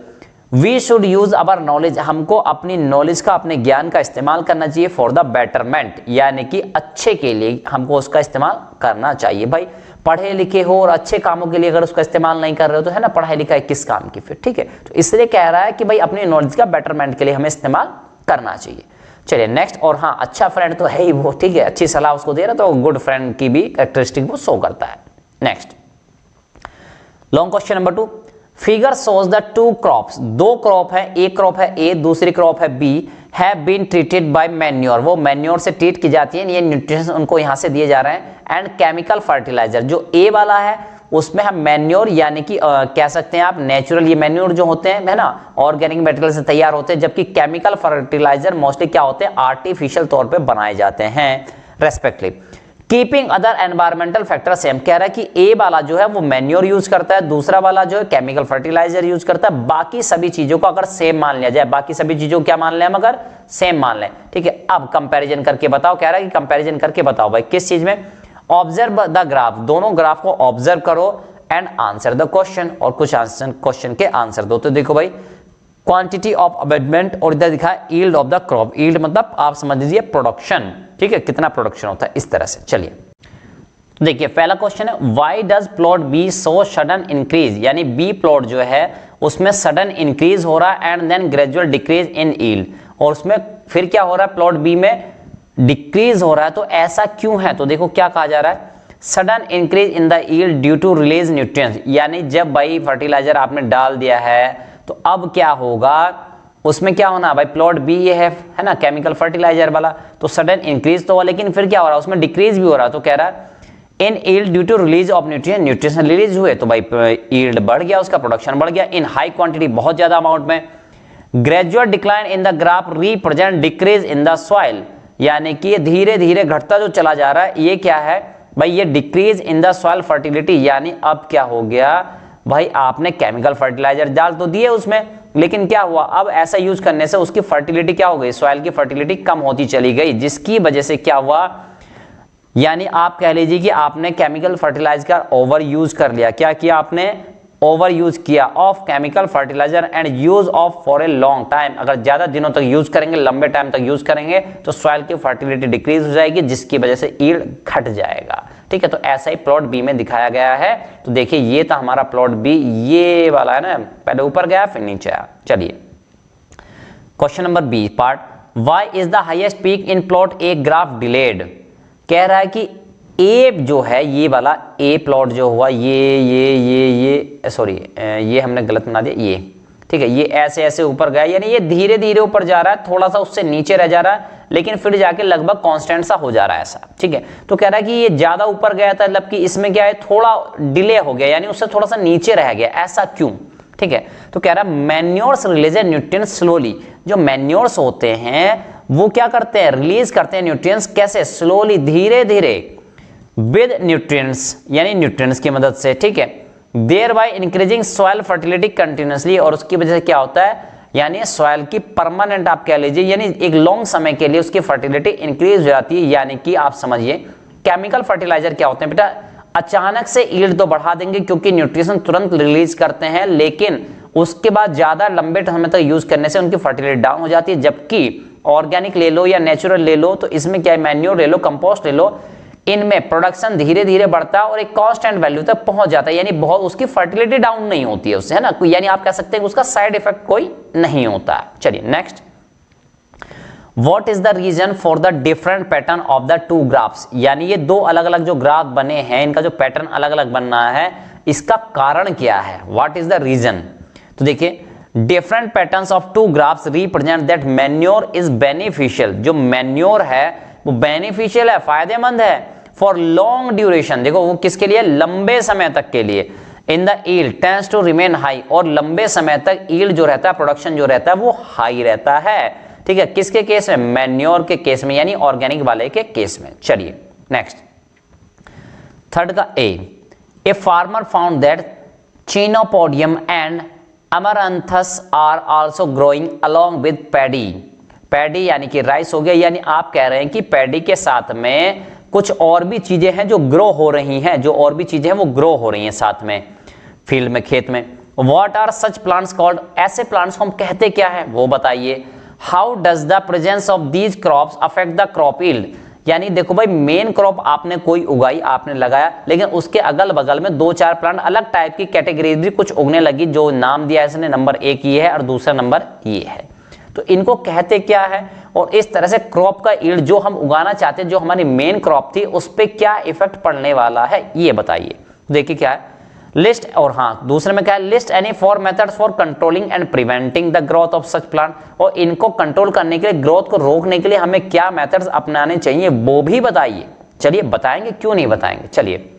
we should use our knowledge, हमको अपनी नॉलेज का, अपने ज्ञान का इस्तेमाल करना चाहिए फॉर द बेटरमेंट, यानी कि अच्छे के लिए हमको उसका इस्तेमाल करना चाहिए। भाई पढ़े लिखे हो और अच्छे कामों के लिए अगर उसका इस्तेमाल नहीं कर रहे हो तो है ना, पढ़ाई लिखाई किस काम की फिर, ठीक है। तो इसलिए कह रहा है कि भाई अपनी नॉलेज का बेटरमेंट के लिए हमें इस्तेमाल करना चाहिए। चलिए नेक्स्ट, और हाँ अच्छा फ्रेंड तो है ही वो, ठीक है, अच्छी सलाह उसको दे रहा तो गुड फ्रेंड की भी कैरेक्टरिस्टिक वो शो करता है। Next long question number 2, figure shows the two crops, दो क्रॉप है, एक क्रॉप है ए, दूसरी क्रॉप है B, have been treated by manure, वो मैन्योर से ट्रीट की जाती है, ये न्यूट्रिशन उनको यहाँ से दिए जा रहे हैं, एंड केमिकल फर्टिलाइजर, जो ए वाला है उसमें हम मैन्योर यानी कि कह सकते हैं आप नेचुरल, ये मैन्योर जो होते हैं है ना ऑर्गेनिक मटेरियल से तैयार होते हैं, जबकि केमिकल फर्टिलाइजर मोस्टली क्या होते हैं आर्टिफिशियल तौर पे बनाए जाते हैं respectively. Keeping other environmental factor same, कह रहा है कि ए वाला जो है वो मैन्योर यूज करता है, दूसरा वाला जो है केमिकल फर्टिलाइजर यूज करता है, बाकी सभी चीजों को अगर सेम मान लिया जाए, बाकी सभी चीजों को क्या मान लें हम, अगर सेम मान लें, ठीक है। अब कंपैरिजन करके बताओ, कह रहा है कि कंपैरिजन करके बताओ भाई किस चीज में, ऑब्जर्व द ग्राफ, दोनों ग्राफ को ऑब्जर्व करो एंड आंसर द क्वेश्चन, और कुछ आंसर क्वेश्चन के आंसर दो। तो देखो भाई क्वांटिटी ऑफ अबेटमेंट और इधर दिखा है yield of the crop, yield मतलब आप समझ लीजिए प्रोडक्शन, ठीक है, कितना प्रोडक्शन होता है इस तरह से। चलिए तो देखिए पहला क्वेश्चन है, why does plot B so sudden increase, यानी बी प्लॉट जो है उसमें सडन इंक्रीज हो रहा है and then gradual decrease in yield, और उसमें फिर क्या हो रहा है प्लॉट बी में डिक्रीज हो रहा है, तो ऐसा क्यों है। तो देखो क्या कहा जा रहा है, sudden increase in the yield due to release nutrients, यानी जब भाई फर्टिलाइजर आपने डाल दिया है तो अब क्या होगा, उसमें क्या होना भाई, प्लॉट बी ये है ना केमिकल फर्टिलाइजर वाला, तो सडन इंक्रीज तो हुआ, लेकिन फिर क्या हो रहा है उसमें डिक्रीज भी हो रहा है, तो कह रहा है in yield due to release of nutrient, nutrition release हुए तो भाई यील्ड बढ़ गया, उसका प्रोडक्शन बढ़ गया इन हाई क्वांटिटी, बहुत ज्यादा अमाउंट में। Gradual decline in the graph represent decrease in the soil, यानी कि ये धीरे धीरे घटता जो चला जा रहा है, ये क्या है भाई, ये decrease in the soil fertility, यानी अब क्या हो गया भाई, आपने केमिकल फर्टिलाइजर डाल तो दिए उसमें, लेकिन क्या हुआ, अब ऐसा यूज करने से उसकी फर्टिलिटी क्या हो गई, सॉइल की फर्टिलिटी कम होती चली गई, जिसकी वजह से क्या हुआ, यानी आप कह लीजिए कि आपने केमिकल फर्टिलाइजर का ओवर यूज कर लिया, क्या किया आपने, ओवर यूज किया of chemical fertilizer and use of for a long time, अगर ज्यादा दिनों तक यूज करेंगे, लंबे टाइम तक यूज करेंगे तो सॉइल की फर्टिलिटी डिक्रीज हो जाएगी, जिसकी वजह से यील्ड घट जाएगा, ठीक है। तो ऐसा ही प्लॉट बी में दिखाया गया है। तो देखिए ये था हमारा प्लॉट बी, ये वाला है ना, पहले ऊपर गया फिर नीचे आया। चलिए question number B part, why is the highest peak in plot A graph delayed, कह रहा है कि ए जो है ये वाला ए प्लॉट जो हुआ, ये सॉरी ये हमने गलत बना दिया, ये ठीक है, ये ऐसे ऐसे ऊपर गया, यानी ये धीरे धीरे ऊपर जा रहा है, थोड़ा सा उससे नीचे रह जा रहा है, लेकिन फिर जाके लगभग कांस्टेंट सा हो जा रहा है ऐसा, ठीक है। तो कह रहा है कि ये ज्यादा ऊपर गया था, मतलब कि इसमें क्या है थोड़ा डिले हो गया, यानी उससे थोड़ा सा नीचे रह गया, ऐसा क्यों, ठीक है। तो कह रहा है मैन्योर्स रिलीज न्यूट्रिएंट्स स्लोली, जो मैन्योर्स होते हैं वो क्या करते हैं, रिलीज करते हैं न्यूट्रिएंट्स, कैसे, स्लोली धीरे धीरे, विद न्यूट्रिएंट्स यानी न्यूट्रिएंट्स की मदद से, ठीक है, thereby increasing soil fertility continuously, और उसकी वजह से क्या होता है, यानी सॉइल की परमानेंट आप कह लीजिए, यानी एक लॉन्ग समय के लिए उसकी फर्टिलिटी इंक्रीज हो जाती है। यानी कि आप समझिए केमिकल फर्टिलाइजर क्या होते हैं बेटा, अचानक से यील्ड तो बढ़ा देंगे क्योंकि न्यूट्रिशन तुरंत रिलीज करते हैं, लेकिन उसके बाद ज्यादा लंबे समय तक यूज करने से उनकी फर्टिलिटी डाउन हो जाती है। जबकि ऑर्गेनिक ले लो या नेचुरल ले लो, तो इसमें क्या है, मैन्योर ले लो, कंपोस्ट ले लो, इनमें प्रोडक्शन धीरे धीरे बढ़ता है और एक कांस्टेंट वैल्यू तक पहुंच जाता है, यानी बहुत उसकी फर्टिलिटी डाउन नहीं होती है उससे, है ना, यानी आप कह सकते हैं कि उसका साइड इफेक्ट कोई नहीं होता है। चलिए next, what is the reason for the different pattern of the two graphs, यानी ये दो अलग अलग जो ग्राफ बने हैं इनका जो पैटर्न अलग अलग बन रहा है, इसका कारण क्या है, व्हाट इज द रीजन। तो देखिए different patterns of two graphs represent that manure is beneficial, जो मैन्योर है वो बेनिफिशियल है, फायदेमंद है, फॉर लॉन्ग ड्यूरेशन, देखो वो किसके लिए, लंबे समय तक के लिए, in the yield tends to remain high, और लंबे समय तक यील्ड जो रहता है, प्रोडक्शन जो रहता है वो हाई रहता है, ठीक है, किसके केस में, मैन्योर के केस में, यानी ऑर्गेनिक वाले के केस में। चलिए नेक्स्ट, थर्ड का a farmer found that chenopodium and amaranthus are also growing along with paddy, paddy यानी कि राइस हो गया, यानी आप कह रहे हैं कि पैडी के साथ में कुछ और भी चीजें हैं जो ग्रो हो रही हैं, जो और भी चीजें हैं वो ग्रो हो रही हैं साथ में फील्ड में, खेत में। What are such plants called, ऐसे प्लांट्स को हम कहते क्या है वो बताइए। How does the presence of these crops affect the crop yield, यानी देखो भाई मेन क्रॉप आपने कोई उगाई, आपने लगाया, लेकिन उसके अगल बगल में 2-4 प्लांट अलग टाइप की कैटेगरी भी कुछ उगने लगी, जो नाम दिया इसने नंबर 1 ये है और दूसरा नंबर ये है, तो इनको कहते क्या है। और इस तरह से क्रॉप का यील्ड जो हम उगाना चाहते हैं, जो हमारी मेन क्रॉप थी, उस पर क्या इफेक्ट पड़ने वाला है ये बताइए। देखिए क्या है लिस्ट, और हाँ दूसरे में क्या है, list any 4 methods for controlling and preventing the growth of such plant, और इनको कंट्रोल करने के लिए, ग्रोथ को रोकने के लिए हमें क्या मेथड्स अपनाने चाहिए वो भी बताइए। चलिए बताएंगे, क्यों नहीं बताएंगे। चलिए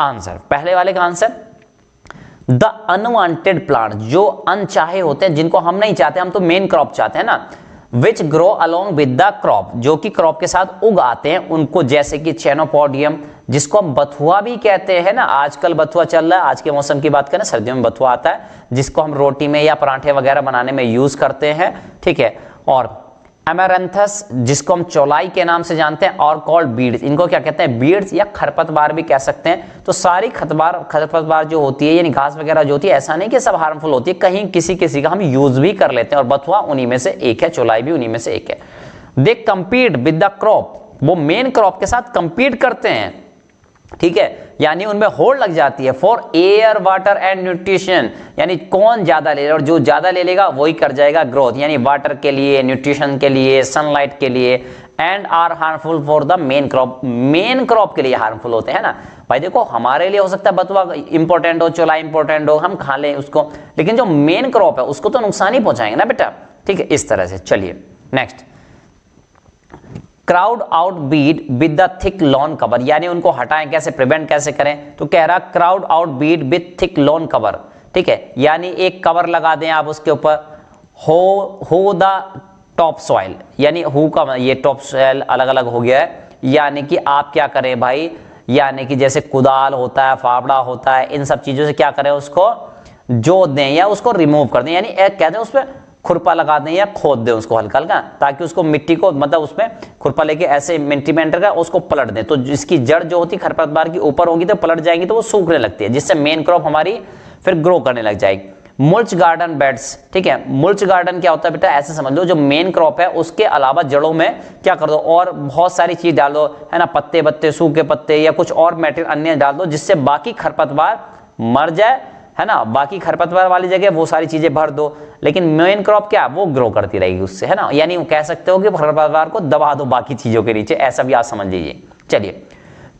आंसर, पहले वाले का आंसर, द अनवांटेड प्लांट, जो अनचाहे होते हैं, जिनको हम नहीं चाहते, हम तो मेन क्रॉप चाहते हैं ना, which grow along with the crop, जो कि क्रॉप के साथ उग आते हैं, उनको, जैसे कि चैनोपोडियम, जिसको हम बथुआ भी कहते हैं ना, आजकल बथुआ चल रहा है, आज के मौसम की बात करें सर्दियों में बथुआ आता है, जिसको हम रोटी में या पराठे वगैरह बनाने में यूज करते हैं, ठीक है। और एमेरंथस, जिसको हम चौलाई के नाम से जानते हैं, और कॉल्ड बीड्स, इनको क्या कहते हैं, बीड्स या खरपतवार भी कह सकते हैं। तो सारी खरपतवार जो होती है, यानी घास वगैरह जो होती है, ऐसा नहीं कि सब हार्मफुल होती है, कहीं किसी किसी का हम यूज भी कर लेते हैं, और बथुआ उन्हीं में से एक है, चौलाई भी उन्हीं में से एक है। दे कंपीट विद द क्रॉप, वो मेन क्रॉप के साथ कंपीट करते हैं, ठीक है, यानी उनमें होड़ लग जाती है। For air water and nutrition, यानी कौन ज्यादा ले, और जो ज्यादा ले लेगा वही कर जाएगा ग्रोथ, यानी वाटर के लिए, न्यूट्रिशन के लिए, सनलाइट के लिए, and are harmful for the main crop, main crop के लिए हार्मफुल होते हैं ना भाई। देखो हमारे लिए हो सकता है बथुआ इंपॉर्टेंट हो, चौलाई इंपॉर्टेंट हो, हम खा लें उसको, लेकिन जो मेन क्रॉप है उसको तो नुकसान ही पहुंचाएंगे ना बेटा, ठीक है, इस तरह से। चलिए next, crowd out Beed with the thick lawn cover, यानी उनको हटाएं कैसे, प्रिवेंट कैसे करें, तो कह रहा crowd out Beed with thick lawn cover, ठीक है, यानी एक कवर लगा दें आप उसके ऊपर, हो द टॉप सॉइल, यानी हु का ये टॉप सॉइल अलग अलग हो गया है, यानी कि आप क्या करें भाई, यानी कि जैसे कुदाल होता है, फावड़ा होता है, इन सब चीजों से क्या करें, उसको जोत दें या उसको रिमूव कर दें, यानी कहते हैं उसमें खुरपा लगा दें या खोद दें उसको हल्का हल्का, ताकि उसको मिट्टी को, मतलब उसमें खुरपा लेके ऐसे मिट्टी में एंटर कर उसको पलट दें, तो इसकी जड़ जो होती है खरपतवार की ऊपर होगी तो पलट जाएंगी, तो वो सूखने लगती है, जिससे मेन क्रॉप हमारी फिर ग्रो करने लग जाएगी। मुल्च गार्डन बेड्स, ठीक है, मुल्च गार्डन क्या होता है बेटा, ऐसे समझ लो जो मेन क्रॉप है उसके अलावा जड़ों में क्या कर दो, और बहुत सारी चीज डाल दो, है ना, पत्ते बत्ते, सूखे पत्ते या कुछ और मैटेरियल अन्य डाल दो, जिससे बाकी खरपतवार मर जाए, है ना, बाकी खरपतवार वाली जगह वो सारी चीजें भर दो, लेकिन मेन क्रॉप क्या वो ग्रो करती रहेगी उससे, है ना, यानी वो कह सकते हो कि खरपतवार को दबा दो बाकी चीजों के नीचे, ऐसा भी आप समझ लीजिए। चलिए,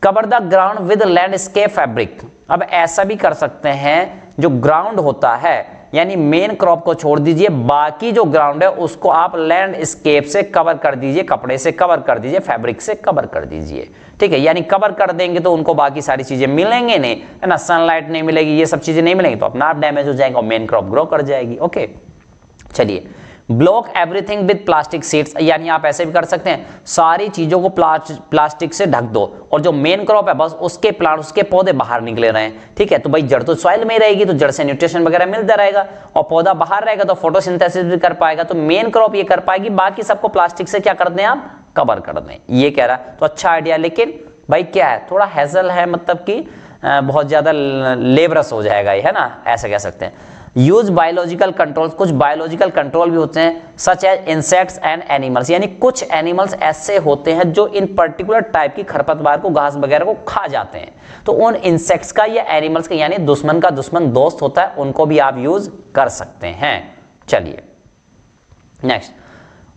cover the ground with landscape fabric, अब ऐसा भी कर सकते हैं, जो ग्राउंड होता है, यानी मेन क्रॉप को छोड़ दीजिए, बाकी जो ग्राउंड है उसको आप लैंडस्केप से कवर कर दीजिए, कपड़े से कवर कर दीजिए, फैब्रिक से कवर कर दीजिए, ठीक है, यानी कवर कर देंगे तो उनको बाकी सारी चीजें मिलेंगे नहीं, है ना, सनलाइट नहीं मिलेगी, ये सब चीजें नहीं मिलेंगी, तो अपना आप डैमेज हो जाएगा और मेन क्रॉप ग्रो कर जाएगी। ओके, चलिए, block everything with plastic sheets, यानी आप ऐसे भी कर सकते हैं, सारी चीजों को प्लास्टिक से ढक दो, और जो मेन क्रॉप है बस उसके प्लांट, उसके पौधे बाहर निकले रहे, ठीक है, तो भाई जड़ तो सॉइल में रहेगी, तो जड़ से न्यूट्रिशन वगैरह मिलता रहेगा, और पौधा बाहर रहेगा तो फोटोसिंथेसिस भी कर पाएगा, तो मेन क्रॉप ये कर पाएगी, बाकी सबको प्लास्टिक से क्या कर दें आप, कवर कर दें, ये कह रहा है। तो अच्छा आइडिया, लेकिन भाई क्या है, थोड़ा हैसल है, मतलब कि बहुत ज्यादा लेबरस हो जाएगा ये, है ना, ऐसा कह सकते हैं। यूज बायोलॉजिकल कंट्रोल, कुछ बायोलॉजिकल कंट्रोल भी होते हैं, such as insects and animals, यानी कुछ एनिमल्स ऐसे होते हैं जो इन पर्टिकुलर टाइप की खरपतवार को, घास वगैरह को खा जाते हैं, तो उन इंसेक्ट्स का या एनिमल्स का, यानी दुश्मन का दुश्मन दोस्त होता है, उनको भी आप यूज कर सकते हैं। चलिए next,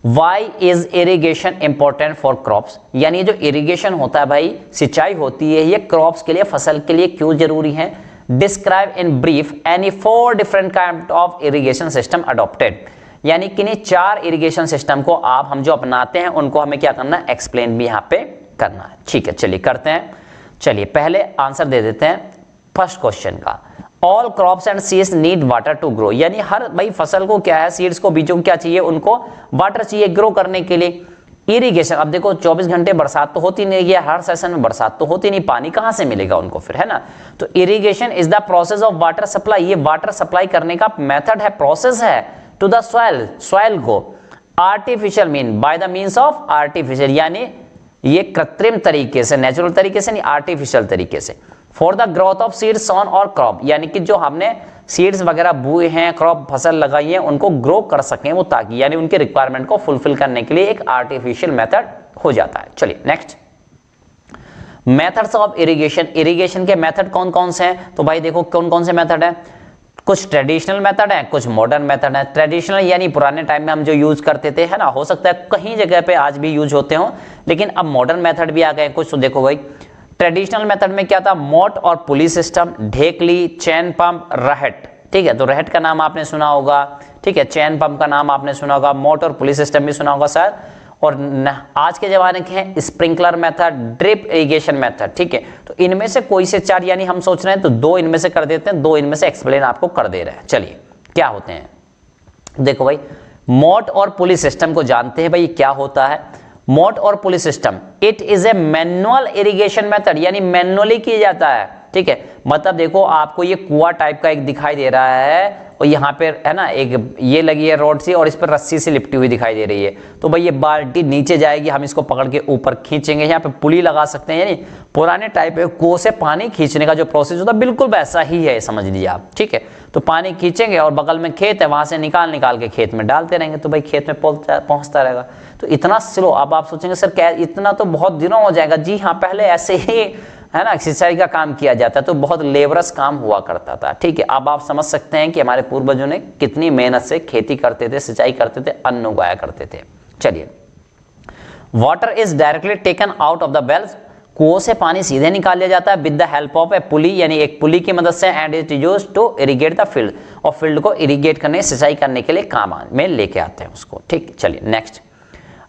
why is irrigation important for crops, यानी जो इरिगेशन होता है भाई, सिंचाई होती है, ये क्रॉप्स के लिए, फसल के लिए क्यों जरूरी है। Describe in brief any 4 different kind of irrigation system adopted, यानी किन्हीं 4 इरिगेशन सिस्टम को आप, हम जो अपनाते हैं उनको हमें क्या करना है, एक्सप्लेन भी यहाँ पे करना है, ठीक है, चलिए करते हैं। चलिए पहले आंसर दे देते हैं फर्स्ट क्वेश्चन का, all crops and seeds need water to grow, यानी हर भाई फसल को क्या है, सीड्स को, बीजों को क्या चाहिए, उनको वाटर चाहिए ग्रो करने के लिए। इरिगेशन, अब देखो 24 घंटे बरसात तो होती नहीं है, हर सेशन में बरसात तो होती नहीं, पानी कहां से मिलेगा उनको फिर, है ना, तो irrigation is the process of water supply, ये वाटर सप्लाई करने का मेथड है, प्रोसेस है, टू द सॉइल को, artificial mean, by the means of artificial, यानी ये कृत्रिम तरीके से, नेचुरल तरीके से नहीं, आर्टिफिशियल तरीके से, for the growth of seed sown और क्रॉप, यानी कि जो हमने सीड्स वगैरह बोए हैं, क्रॉप फसल लगाई है, उनको ग्रो कर सकें वो, ताकि यानी उनके रिक्वायरमेंट को फुलफिल करने के लिए एक आर्टिफिशियल मेथड हो जाता है। चलिए next, methods of irrigation. Irrigation के मेथड कौन कौन से हैं? तो भाई देखो कौन कौन से मेथड है, कुछ ट्रेडिशनल मेथड है, कुछ मॉडर्न मेथड है। ट्रेडिशनल यानी पुराने टाइम में हम जो यूज करते थे, है ना, हो सकता है कहीं जगह पे आज भी यूज होते हो, लेकिन अब मॉडर्न मेथड भी आ गए कुछ। तो देखो भाई ट्रेडिशनल मेथड में क्या था, मोट और पुली सिस्टम, ढेकली, चैन पंप, रहट। ठीक है, तो रहट का नाम आपने सुना होगा, ठीक है, चैन पंप का नाम आपने सुना होगा, मोट और पुली सिस्टम भी सुना होगा शायद। और आज के जमाने के हैं sprinkler method, drip irrigation method. ठीक है, तो इनमें से कोई से चार, यानी हम सोच रहे हैं तो दो इनमें से कर देते हैं, दो इनमें से एक्सप्लेन आपको कर दे रहे हैं। चलिए क्या होते हैं, देखो भाई मोट और पुली सिस्टम को जानते हैं भाई क्या होता है। मोट और पुली system, it is a manual irrigation method, यानी मैनुअली किया जाता है। ठीक है, मतलब देखो आपको ये कुआं टाइप का एक दिखाई दे रहा है, और यहाँ पे है ना एक ये लगी है रॉड सी, और इस पर रस्सी से लिपटी हुई दिखाई दे रही है। तो भाई ये बाल्टी नीचे जाएगी, हम इसको पकड़ के ऊपर खींचेंगे, यहाँ पे पुली लगा सकते हैं। यानी पुराने टाइप के कुओं से पानी खींचने का जो प्रोसेस होता है बिल्कुल वैसा ही है, समझ लीजिए आप। ठीक है, तो पानी खींचेंगे और बगल में खेत है, वहां से निकाल निकाल के खेत में डालते रहेंगे, तो भाई खेत में पहुंचता रहेगा। तो इतना स्लो, अब आप सोचेंगे सर क्या इतना तो बहुत दिनों हो जाएगा। जी हाँ, पहले ऐसे ही है ना सिंचाई का काम किया जाता है, तो बहुत लेबरस काम हुआ करता था। ठीक है, अब आप समझ सकते हैं कि हमारे पूर्वजों ने कितनी मेहनत से खेती करते थे, सिंचाई करते थे, अन्न उगाया करते थे। चलिए, water is directly taken out of the wells, कुओं से पानी सीधे निकाल लिया जाता है with the help of a pulley, यानी एक पुली की मदद से, and it is used to irrigate the field, और फील्ड को इरिगेट करने, सिंचाई करने के लिए काम में लेके आते हैं उसको। ठीक, चलिए नेक्स्ट,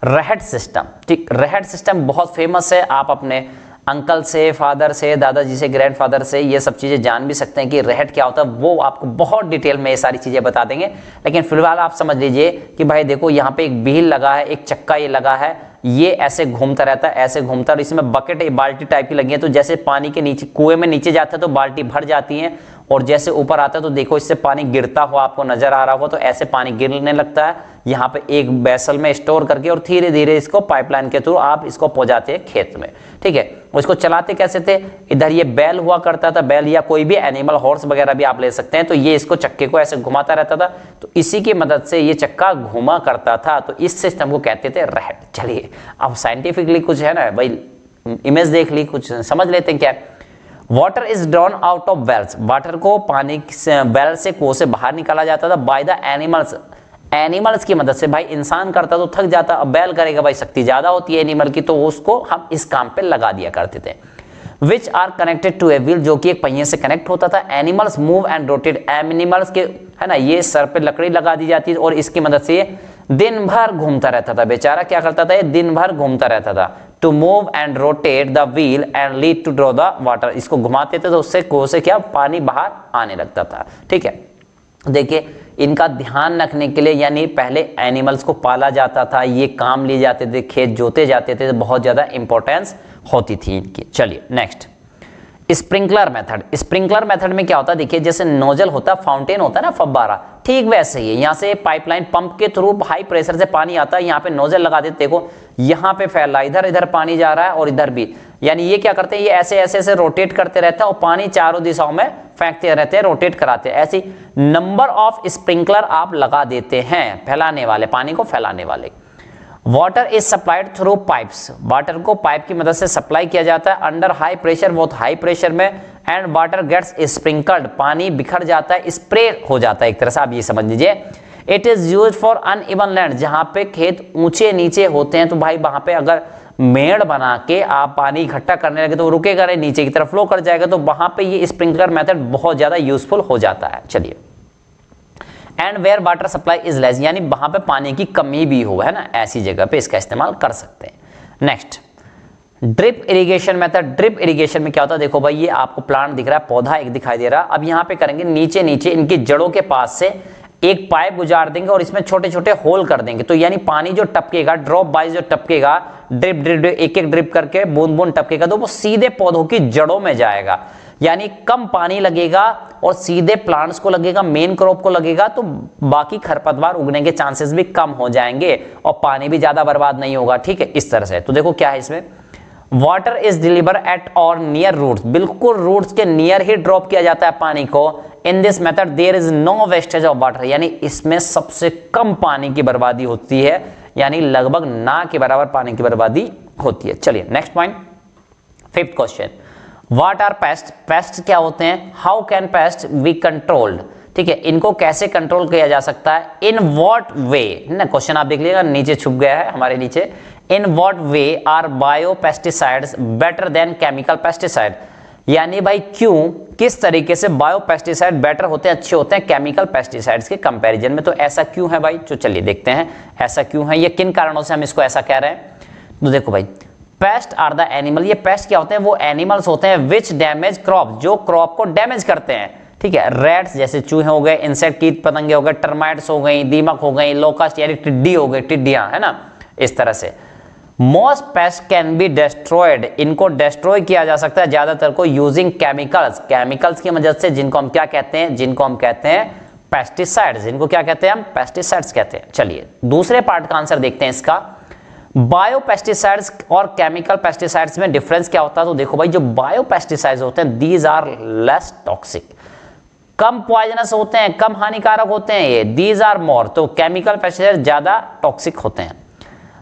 रहट सिस्टम। ठीक, रहट सिस्टम बहुत फेमस है, आप अपने अंकल से, फादर से, दादाजी से, ग्रैंडफादर से ये सब चीज़ें जान भी सकते हैं कि रहट क्या होता है। वो आपको बहुत डिटेल में ये सारी चीज़ें बता देंगे, लेकिन फिलहाल आप समझ लीजिए कि भाई देखो यहाँ पे एक व्हील लगा है, एक चक्का ये लगा है, ये ऐसे घूमता रहता है, ऐसे घूमता है, और इसमें बकेट बाल्टी टाइप की लगी है। तो जैसे पानी के नीचे कुएं में नीचे जाता है तो बाल्टी भर जाती है, और जैसे ऊपर आता है तो देखो इससे पानी गिरता हुआ आपको नजर आ रहा होगा, तो ऐसे पानी गिरने लगता है यहाँ पे एक वेसल में स्टोर करके, और धीरे धीरे इसको पाइपलाइन के थ्रू आप इसको पहुंचाते हैं खेत में। ठीक है, उसको चलाते कैसे थे, इधर ये बैल हुआ करता था, बैल या कोई भी एनिमल, हॉर्स वगैरह भी आप ले सकते हैं, तो ये इसको चक्के को ऐसे घुमाता रहता था, तो इसी की मदद से ये चक्का घुमा करता था, तो इस सिस्टम को कहते थे रहट। चलिए अब साइंटिफिकली कुछ है ना भाई, इमेज देख ली, कुछ समझ लेते हैं क्या। Water is drawn out of wells, water को पानी से वेल से कुओं से बाहर निकाला जाता था बाय द एनिमल्स, एनिमल्स की मदद से। भाई इंसान करता तो थक जाता, अब बैल करेगा, भाई शक्ति ज्यादा होती है एनिमल की, तो उसको हम इस काम पे लगा दिया करते थे। Which are connected to a wheel, जो कि एक पहिए से कनेक्ट होता था। Animals move and rotate, animals के है ना ये सर पे लकड़ी लगा दी जाती है, और इसकी मदद से ये दिन भर घूमता रहता था। बेचारा क्या करता था, ये दिन भर घूमता रहता था। To move and rotate the wheel and lead to draw the water, इसको घुमाते थे तो उससे कुओं से क्या पानी बाहर आने लगता था। ठीक है, देखिए इनका ध्यान रखने के लिए, यानी पहले एनिमल्स को पाला जाता था, ये काम लिए जाते थे, खेत जोते जाते थे, बहुत ज्यादा इंपॉर्टेंस होती थी इनकी। चलिए next, sprinkler method. Sprinkler method में क्या होता है, देखिए जैसे नोजल होता है, फाउंटेन होता है ना, फव्वारा, ठीक वैसे ही है। यहाँ से पाइपलाइन पंप के थ्रू हाई प्रेशर से पानी आता है, यहाँ पे नोजल लगा देते, देखो यहाँ पे फैला, इधर इधर पानी जा रहा है और इधर भी, यानी ये क्या करते हैं, ये ऐसे ऐसे ऐसे रोटेट करते रहते हैं और पानी चारों दिशाओं में फेंकते रहते हैं, रोटेट कराते हैं। ऐसी नंबर ऑफ स्प्रिंकलर आप लगा देते हैं, फैलाने वाले, पानी को फैलाने वाले। Water is supplied through pipes, water को पाइप की मदद से सप्लाई किया जाता है अंडर हाई प्रेशर, बहुत हाई प्रेशर में। एंड वाटर गेट्स स्प्रिंकल्ड, पानी बिखर जाता है, स्प्रे हो जाता है एक तरह से, आप ये समझ लीजिए। It is used for uneven land, जहां पे खेत ऊंचे नीचे होते हैं, तो भाई वहां पे अगर मेड़ बना के आप पानी इकट्ठा करने लगे तो रुकेगा नहीं, नीचे की तरफ फ्लो कर जाएगा, तो वहां पे ये स्प्रिंकलर मेथड बहुत ज्यादा यूजफुल हो जाता है। चलिए, and where water supply is less, यानी वहां पे पानी की कमी भी हो, है ना, ऐसी जगह पे इसका इस्तेमाल कर सकते हैं। Next, drip irrigation method. Drip irrigation में क्या होता है, देखो भाई ये आपको प्लांट दिख रहा है, पौधा एक दिखाई दे रहा है, अब यहाँ पे करेंगे नीचे नीचे इनकी जड़ों के पास से एक पाइप गुजार देंगे और इसमें छोटे छोटे होल कर देंगे, तो यानी पानी जो टपकेगा, ड्रॉप वाइज जो टपकेगा, ड्रिप ड्रिप एक एक ड्रिप करके बूंद बूंद टपकेगा, तो वो सीधे पौधों की जड़ों में जाएगा, यानी कम पानी लगेगा और सीधे प्लांट्स को लगेगा, मेन क्रॉप को लगेगा, तो बाकी खरपतवार उगने के चांसेस भी कम हो जाएंगे और पानी भी ज्यादा बर्बाद नहीं होगा। ठीक है, इस तरह से। तो देखो क्या है इसमें, water is deliver at or near roots, बिल्कुल रूट्स के नियर ही ड्रॉप किया जाता है पानी को। In this method there is no wastage of water, यानी इसमें सबसे कम पानी की बर्बादी होती है, यानी लगभग ना के बराबर पानी की बर्बादी होती है। चलिए next point, fifth question, what are pest, pest क्या होते हैं, how can pest be controlled, ठीक है, इनको कैसे कंट्रोल किया जा सकता है, इन व्हाट वे, ना क्वेश्चन आप देख लीजिएगा नीचे छुप गया है हमारे नीचे, in what way are bio pesticides better than chemical pesticide, यानी भाई क्यों, किस तरीके से बायो पेस्टिसाइड बेटर होते हैं, अच्छे होते हैं केमिकल पेस्टिसाइड्स के कंपैरिजन में, तो ऐसा क्यों है भाई, तो चलिए देखते हैं ऐसा क्यों है, ये किन कारणों से हम इसको ऐसा कह रहे हैं। तो देखो भाई, पेस्ट आर द एनिमल, ये पेस्ट क्या होते हैं, वो एनिमल्स होते हैं विच डैमेज क्रॉप, जो क्रॉप को डैमेज करते हैं, ठीक है, रैट्स जैसे चूहे हो गए, इंसेक्ट कीट पतंगे हो गए, टर्माइट्स हो गई, दीमक हो गई, लोकस्ट यानी टिड्डी हो गई, टिड्डियां, है ना, इस तरह से। Most paste can be destroyed, इनको डिस्ट्रॉय किया जा सकता है ज्यादातर को यूजिंग केमिकल्स, केमिकल्स की मदद से, जिनको हम क्या कहते हैं, जिनको हम कहते हैं पेस्टिसाइड्स, जिनको क्या कहते हैं हम, पेस्टिसाइड्स कहते हैं। चलिए दूसरे पार्ट का आंसर देखते हैं इसका, बायो पेस्टिसाइड्स और केमिकल पेस्टिसाइड्स में डिफरेंस क्या होता है, तो देखो भाई जो बायो पेस्टिसाइड्स होते हैं दीज आर लेस टॉक्सिक, कम पॉइजनस होते हैं, कम हानिकारक होते हैं ये, दीज आर मोर, तो केमिकल पेस्टिसाइड ज्यादा टॉक्सिक होते हैं।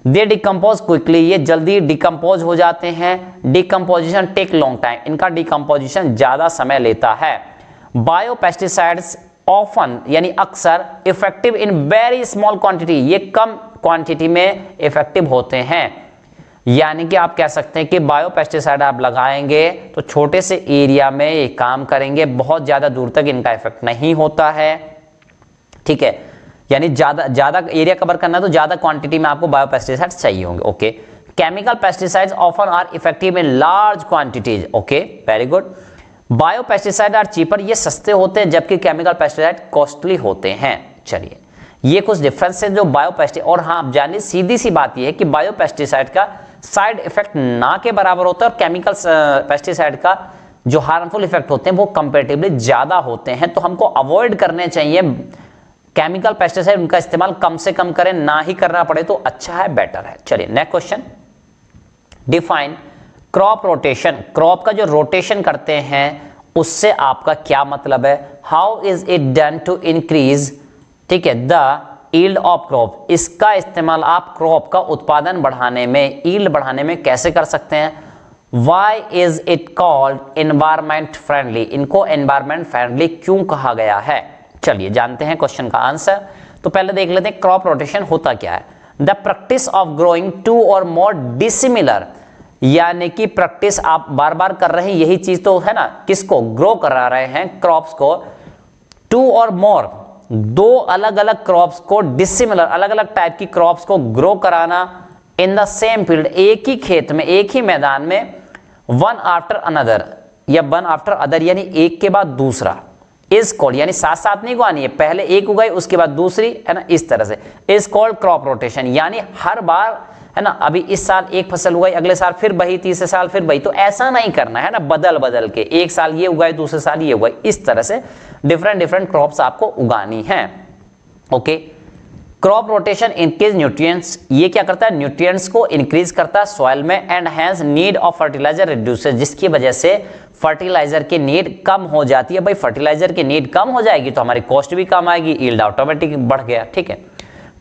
दे डिकम्पोज क्विकली, ये जल्दी डिकम्पोज हो जाते हैं, डिकम्पोजिशन टेक लॉन्ग टाइम, इनका डिकम्पोजिशन ज्यादा समय लेता है। बायो पेस्टिसाइड्स ऑफन यानी अक्सर effective in very small quantity, ये कम क्वांटिटी में इफेक्टिव होते हैं, यानी कि आप कह सकते हैं कि बायो पेस्टिसाइड आप लगाएंगे तो छोटे से एरिया में ये काम करेंगे, बहुत ज्यादा दूर तक इनका इफेक्ट नहीं होता है, ठीक है, यानी ज्यादा एरिया कवर करना है तो ज्यादा क्वांटिटी में आपको बायो पेस्टिसाइड्स चाहिए होंगे। Okay, chemical pesticides often are effective in large quantities, okay very good. Bio pesticide are cheaper, ये सस्ते होते हैं जबकि केमिकल पेस्टिसाइड कॉस्टली होते हैं। चलिए ये कुछ डिफरेंस है जो बायो पेस्टिसाइड, और हाँ आप जानिए सीधी सी बात ये है कि बायो पेस्टिसाइड का साइड इफेक्ट ना के बराबर होता है और केमिकल पेस्टिसाइड का जो हार्मफुल इफेक्ट होते हैं वो कंपेरेटिवली ज्यादा होते हैं, तो हमको अवॉइड करने चाहिए केमिकल पेस्टिसाइड, उनका इस्तेमाल कम से कम करें, ना ही करना पड़े तो अच्छा है, बेटर है। चलिए next question, define crop rotation, crop का जो रोटेशन करते हैं उससे आपका क्या मतलब है, how is it done to increase, ठीक है, द यील्ड ऑफ क्रॉप, इसका इस्तेमाल आप क्रॉप का उत्पादन बढ़ाने में, यील्ड बढ़ाने में कैसे कर सकते हैं। Why is it called environment friendly, इनको एनवायरमेंट फ्रेंडली क्यों कहा गया है, चलिए जानते हैं क्वेश्चन का आंसर। तो पहले देख लेते हैं क्रॉप रोटेशन होता क्या है। The practice of growing two or more dissimilar, यानी कि प्रैक्टिस आप बार बार कर रहे हैं, यही चीज तो है ना, किसको ग्रो करा रहे हैं, क्रॉप्स को, टू और मोर, दो अलग अलग क्रॉप्स को, डिसिमिलर अलग अलग टाइप की क्रॉप्स को ग्रो कराना, इन द सेम फील्ड, एक ही खेत में, एक ही मैदान में, वन आफ्टर अनदर या वन आफ्टर अदर, यानी एक के बाद दूसरा, इज कॉल्ड, यानी साथ साथ नहीं उगानी है, पहले एक उगाई उसके बाद दूसरी, है ना, इस तरह से, इज कॉल्ड क्रॉप रोटेशन, यानी हर बार, है ना, अभी इस साल एक फसल उगाई, अगले साल फिर वही, तीसरे साल फिर वही, तो ऐसा नहीं करना है ना, बदल बदल के, एक साल ये उगाई दूसरे साल ये उगाई, इस तरह से डिफरेंट क्रॉप्स आपको उगानी है। Okay, crop rotation increase nutrients, ये क्या करता है, न्यूट्रिएंट्स को इंक्रीज करता है सॉइल में, and has need of fertilizer reduces, जिसकी वजह से फर्टिलाइजर की नीड कम हो जाती है। भाई फर्टिलाइजर की नीड कम हो जाएगी तो हमारी कॉस्ट भी कम आएगी, यील्ड ऑटोमेटिक बढ़ गया, ठीक है।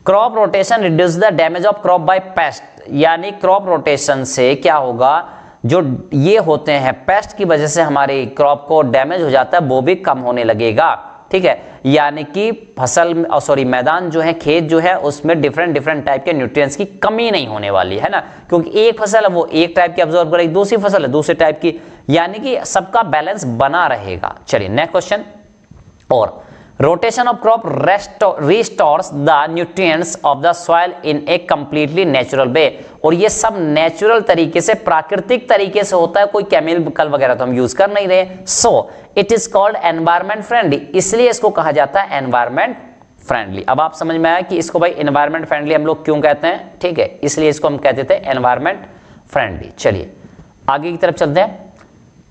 Crop rotation reduce the damage of crop by pest, यानी क्रॉप रोटेशन से क्या होगा, जो ये होते हैं पेस्ट की वजह से हमारी क्रॉप को डैमेज हो जाता है वो भी कम होने लगेगा, ठीक है, यानी कि फसल मैदान जो है, खेत जो है, उसमें डिफरेंट टाइप के न्यूट्रिएंट्स की कमी नहीं होने वाली है ना, क्योंकि एक फसल है वो एक टाइप की अब्जॉर्ब करेगी, दूसरी फसल है दूसरे टाइप की, यानी कि सबका बैलेंस बना रहेगा। चलिए नेक्स्ट क्वेश्चन, और rotation of crop restores the nutrients of the soil in A completely natural way, और ये सब नेचुरल तरीके से, प्राकृतिक तरीके से होता है, कोई केमिकल वगैरह तो हम यूज कर नहीं रहे, so it is called environment friendly, इसलिए इसको कहा जाता है एनवायरमेंट फ्रेंडली। अब आप समझ में आया कि इसको भाई एनवायरमेंट फ्रेंडली हम लोग क्यों कहते हैं, ठीक है, इसलिए इसको हम कहते थे एनवायरमेंट फ्रेंडली। चलिए आगे की तरफ चलते हैं,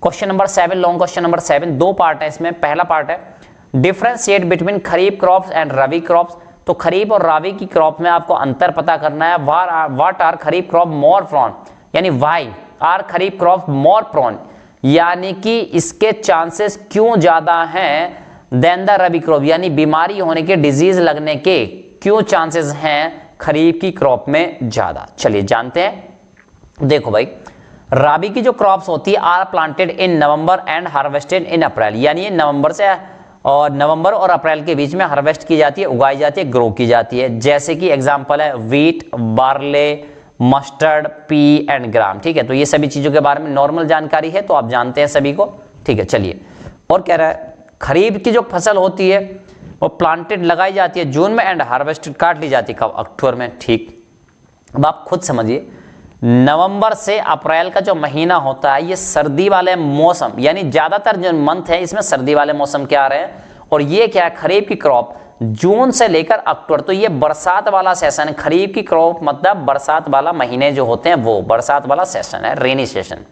question number 7, long question number 7, दो पार्ट है इसमें, पहला पार्ट है differentiate between kharif crops and rabi crops, तो खरीफ और रबी की क्रॉप में आपको अंतर पता करना है। What are kharif crop more from, यानी why are kharif crop more prone, यानी कि इसके चांसेस क्यों ज्यादा हैं देन द रबी क्रॉप, यानी बीमारी होने के, डिजीज लगने के क्यों चांसेस हैं खरीफ की क्रॉप में ज्यादा। चलिए जानते हैं। देखो भाई, राबी की जो क्रॉप्स होती है are planted in November and harvested in April, यानी ये नवंबर और अप्रैल के बीच में हार्वेस्ट की जाती है, उगाई जाती है, ग्रो की जाती है। जैसे कि एग्जांपल है wheat, barley, mustard, pea and gram. ठीक है, तो ये सभी चीजों के बारे में नॉर्मल जानकारी है, तो आप जानते हैं सभी को। ठीक है, चलिए और कह रहा है खरीफ की जो फसल होती है वो प्लांटेड लगाई जाती है जून में एंड हार्वेस्टेड काट ली जाती है कब, अक्टूबर में। ठीक, अब आप खुद समझिए, नवंबर से अप्रैल का जो महीना होता है ये सर्दी वाले मौसम, यानी ज्यादातर जो मंथ है इसमें सर्दी वाले मौसम के आ रहे हैं, और ये क्या है खरीफ की क्रॉप जून से लेकर अक्टूबर, तो ये बरसात वाला सेशन है। खरीफ की क्रॉप मतलब बरसात वाला महीने जो होते हैं वो बरसात वाला सेशन है, रेनी सेशन।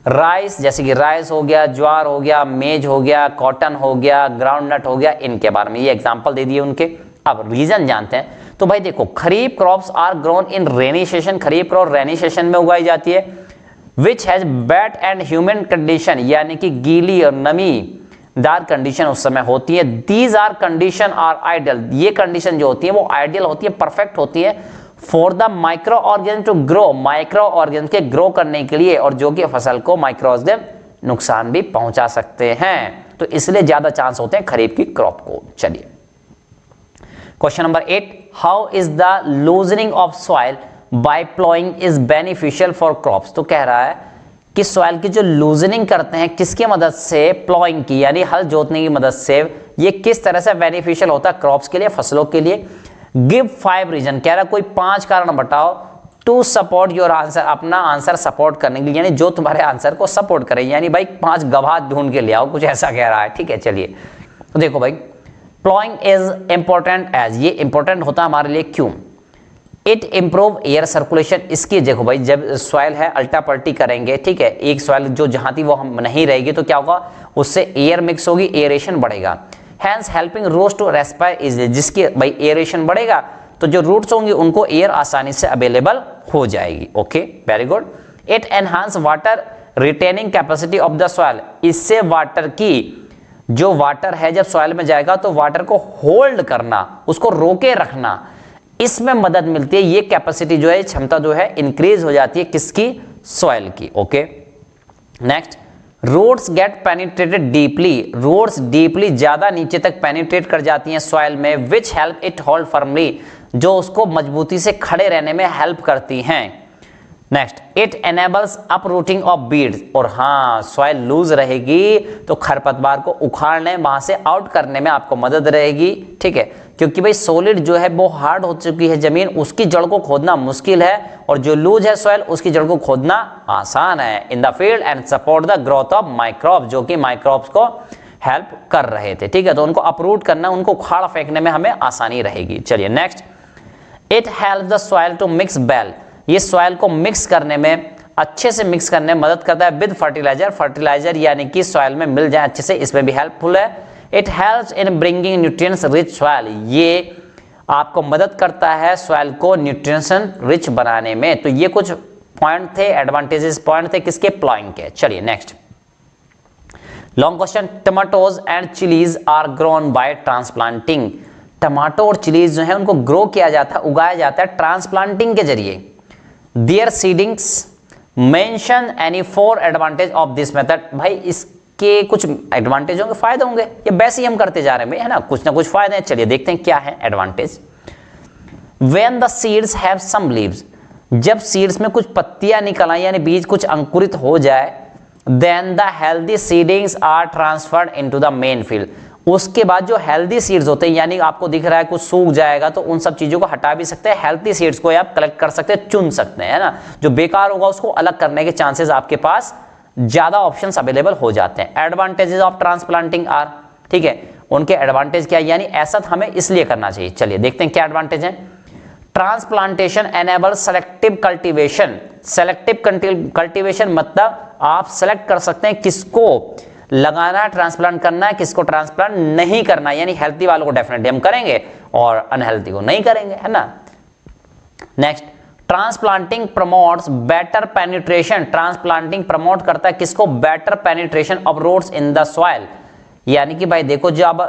राइस, जैसे कि राइस हो गया, ज्वार हो गया, मेज हो गया, कॉटन हो गया, ग्राउंड नट हो गया, इनके बारे में ये एग्जांपल दे दिए उनके। अब रीजन जानते हैं। तो भाई देखो, kharif crops are grown in rainy season, kharif crop rainy season में उगाई जाती है, which has wet and human condition, यानी कि गीली और नमीदार कंडीशन उस समय होती है। These are condition are ideal, ये कंडीशन जो होती है वो आइडियल होती है, परफेक्ट होती है for the micro organism to grow, micro organism के ग्रो करने के लिए, और जो कि फसल को माइक्रो ऑर्गेनिज्म नुकसान भी पहुंचा सकते हैं, तो इसलिए ज्यादा चांस होते हैं खरीफ की क्रॉप को। चलिए question number 8, how is the loosening of soil by ploughing is beneficial for crops. तो कह रहा है कि सॉइल की जो लूजनिंग करते हैं किसकी मदद से, प्लॉइंग की, यानी हल जोतने की मदद से, ये किस तरह से बेनिफिशियल होता है क्रॉप्स के लिए, फसलों के लिए। गिव 5 रीजन, कह रहा है कोई 5 कारण बताओ टू सपोर्ट योर आंसर, अपना आंसर सपोर्ट करने के लिए, यानी जो तुम्हारे आंसर को सपोर्ट करे, यानी भाई 5 गवाह ढूंढ के ले आओ, कुछ ऐसा कह रहा है। ठीक है, चलिए तो देखो भाई, प्लॉइंग इज इंपॉर्टेंट एज, ये इंपॉर्टेंट होता है हमारे लिए क्यों, इट इंप्रूव एयर सर्कुलेशन, इसकी देखो भाई जब सॉइल है अल्टा पल्टी करेंगे, ठीक है, एक सॉइल जो जहां थी वो हम नहीं रहेगी तो क्या होगा, उससे एयर मिक्स होगी, एयरेशन बढ़ेगा। Hence helping roots to respire easily, जिसकी भाई एयरेशन बढ़ेगा तो जो रूट्स होंगे उनको एयर आसानी से अवेलेबल हो जाएगी। Okay, very good. It enhance water retaining capacity of the soil, इससे वाटर की, जो वाटर है जब सॉइल में जाएगा तो वाटर को होल्ड करना, उसको रोके रखना, इसमें मदद मिलती है। ये कैपेसिटी जो है, क्षमता जो है इंक्रीज हो जाती है किसकी, सॉइल की। Okay, next, roots get penetrated deeply, roots deeply ज्यादा नीचे तक पेनिट्रेट कर जाती हैं सॉइल में, which help it hold firmly, जो उसको मजबूती से खड़े रहने में हेल्प करती हैं। Next, it enables uprooting of beads, और हाँ सॉइल लूज रहेगी तो खरपतवार को उखाड़ने, वहां से आउट करने में आपको मदद रहेगी। ठीक है, क्योंकि भाई सॉलिड जो है वो हार्ड हो चुकी है जमीन, उसकी जड़ को खोदना मुश्किल है, और जो लूज है सॉइल उसकी जड़ को खोदना आसान है। In the field and support the growth of microbe, जो कि माइक्रोब्स को हेल्प कर रहे थे। ठीक है, तो उनको अपरूट करना, उनको उखाड़ फेंकने में हमें आसानी रहेगी। चलिए next, it help the soil to mix well, ये सॉइल को मिक्स करने में, अच्छे से मिक्स करने में मदद करता है विद फर्टिलाइजर, फर्टिलाइजर यानी कि सॉइल में मिल जाए अच्छे से, इसमें भी हेल्पफुल है। It helps in bringing nutrients rich soil, ये आपको मदद करता है सॉइल को न्यूट्रिएंट्स रिच बनाने में। तो ये कुछ पॉइंट थे, एडवांटेजेस पॉइंट थे किसके, प्लॉइंग के। चलिए next, long question, tomatoes and chillies are grown by transplanting, tomato और चिलीज जो है उनको ग्रो किया जाता है, उगाया जाता है ट्रांसप्लांटिंग के जरिए। There seedlings mention any 4 advantage of this method, भाई इसके कुछ एडवांटेज होंगे, फायदे होंगे, ये वैसे ही हम करते जा रहे हैं है ना, कुछ ना कुछ फायदे हैं। चलिए देखते हैं क्या है advantage. When the seeds have some leaves, जब सीड्स में कुछ पत्तियां निकल आए यानी बीज कुछ अंकुरित हो जाए, then the healthy seedlings are transferred into the main field, उसके बाद जो हेल्दी सीड्स होते हैं, यानी आपको दिख रहा है कुछ सूख जाएगा तो उन सब चीजों को हटा भी सकते हैं, हेल्दी सीड्स को आप कलेक्ट कर सकते हैं, चुन सकते हैं, है ना, जो बेकार होगा उसको अलग करने के चांसेस आपके पास ज्यादा ऑप्शंस अवेलेबल हो जाते हैं। एडवांटेजेस ऑफ ट्रांसप्लांटिंग आर, ठीक है, उनके एडवांटेज क्या है, यानी ऐसा हमें इसलिए करना चाहिए। चलिए देखते हैं क्या एडवांटेज है। Transplantation enable selective cultivation, selective cultivation मतलब आप सेलेक्ट कर सकते हैं किसको लगाना, ट्रांसप्लांट करना है, किसको ट्रांसप्लांट नहीं करना, यानी हेल्थी वालों को डेफिनेटली हम करेंगे और अनहेल्थी को नहीं करेंगे, है ना। Next, transplanting promotes better penetration, transplanting promote करता है किसको? Better penetration of roots in the soil. यानी कि भाई देखो जब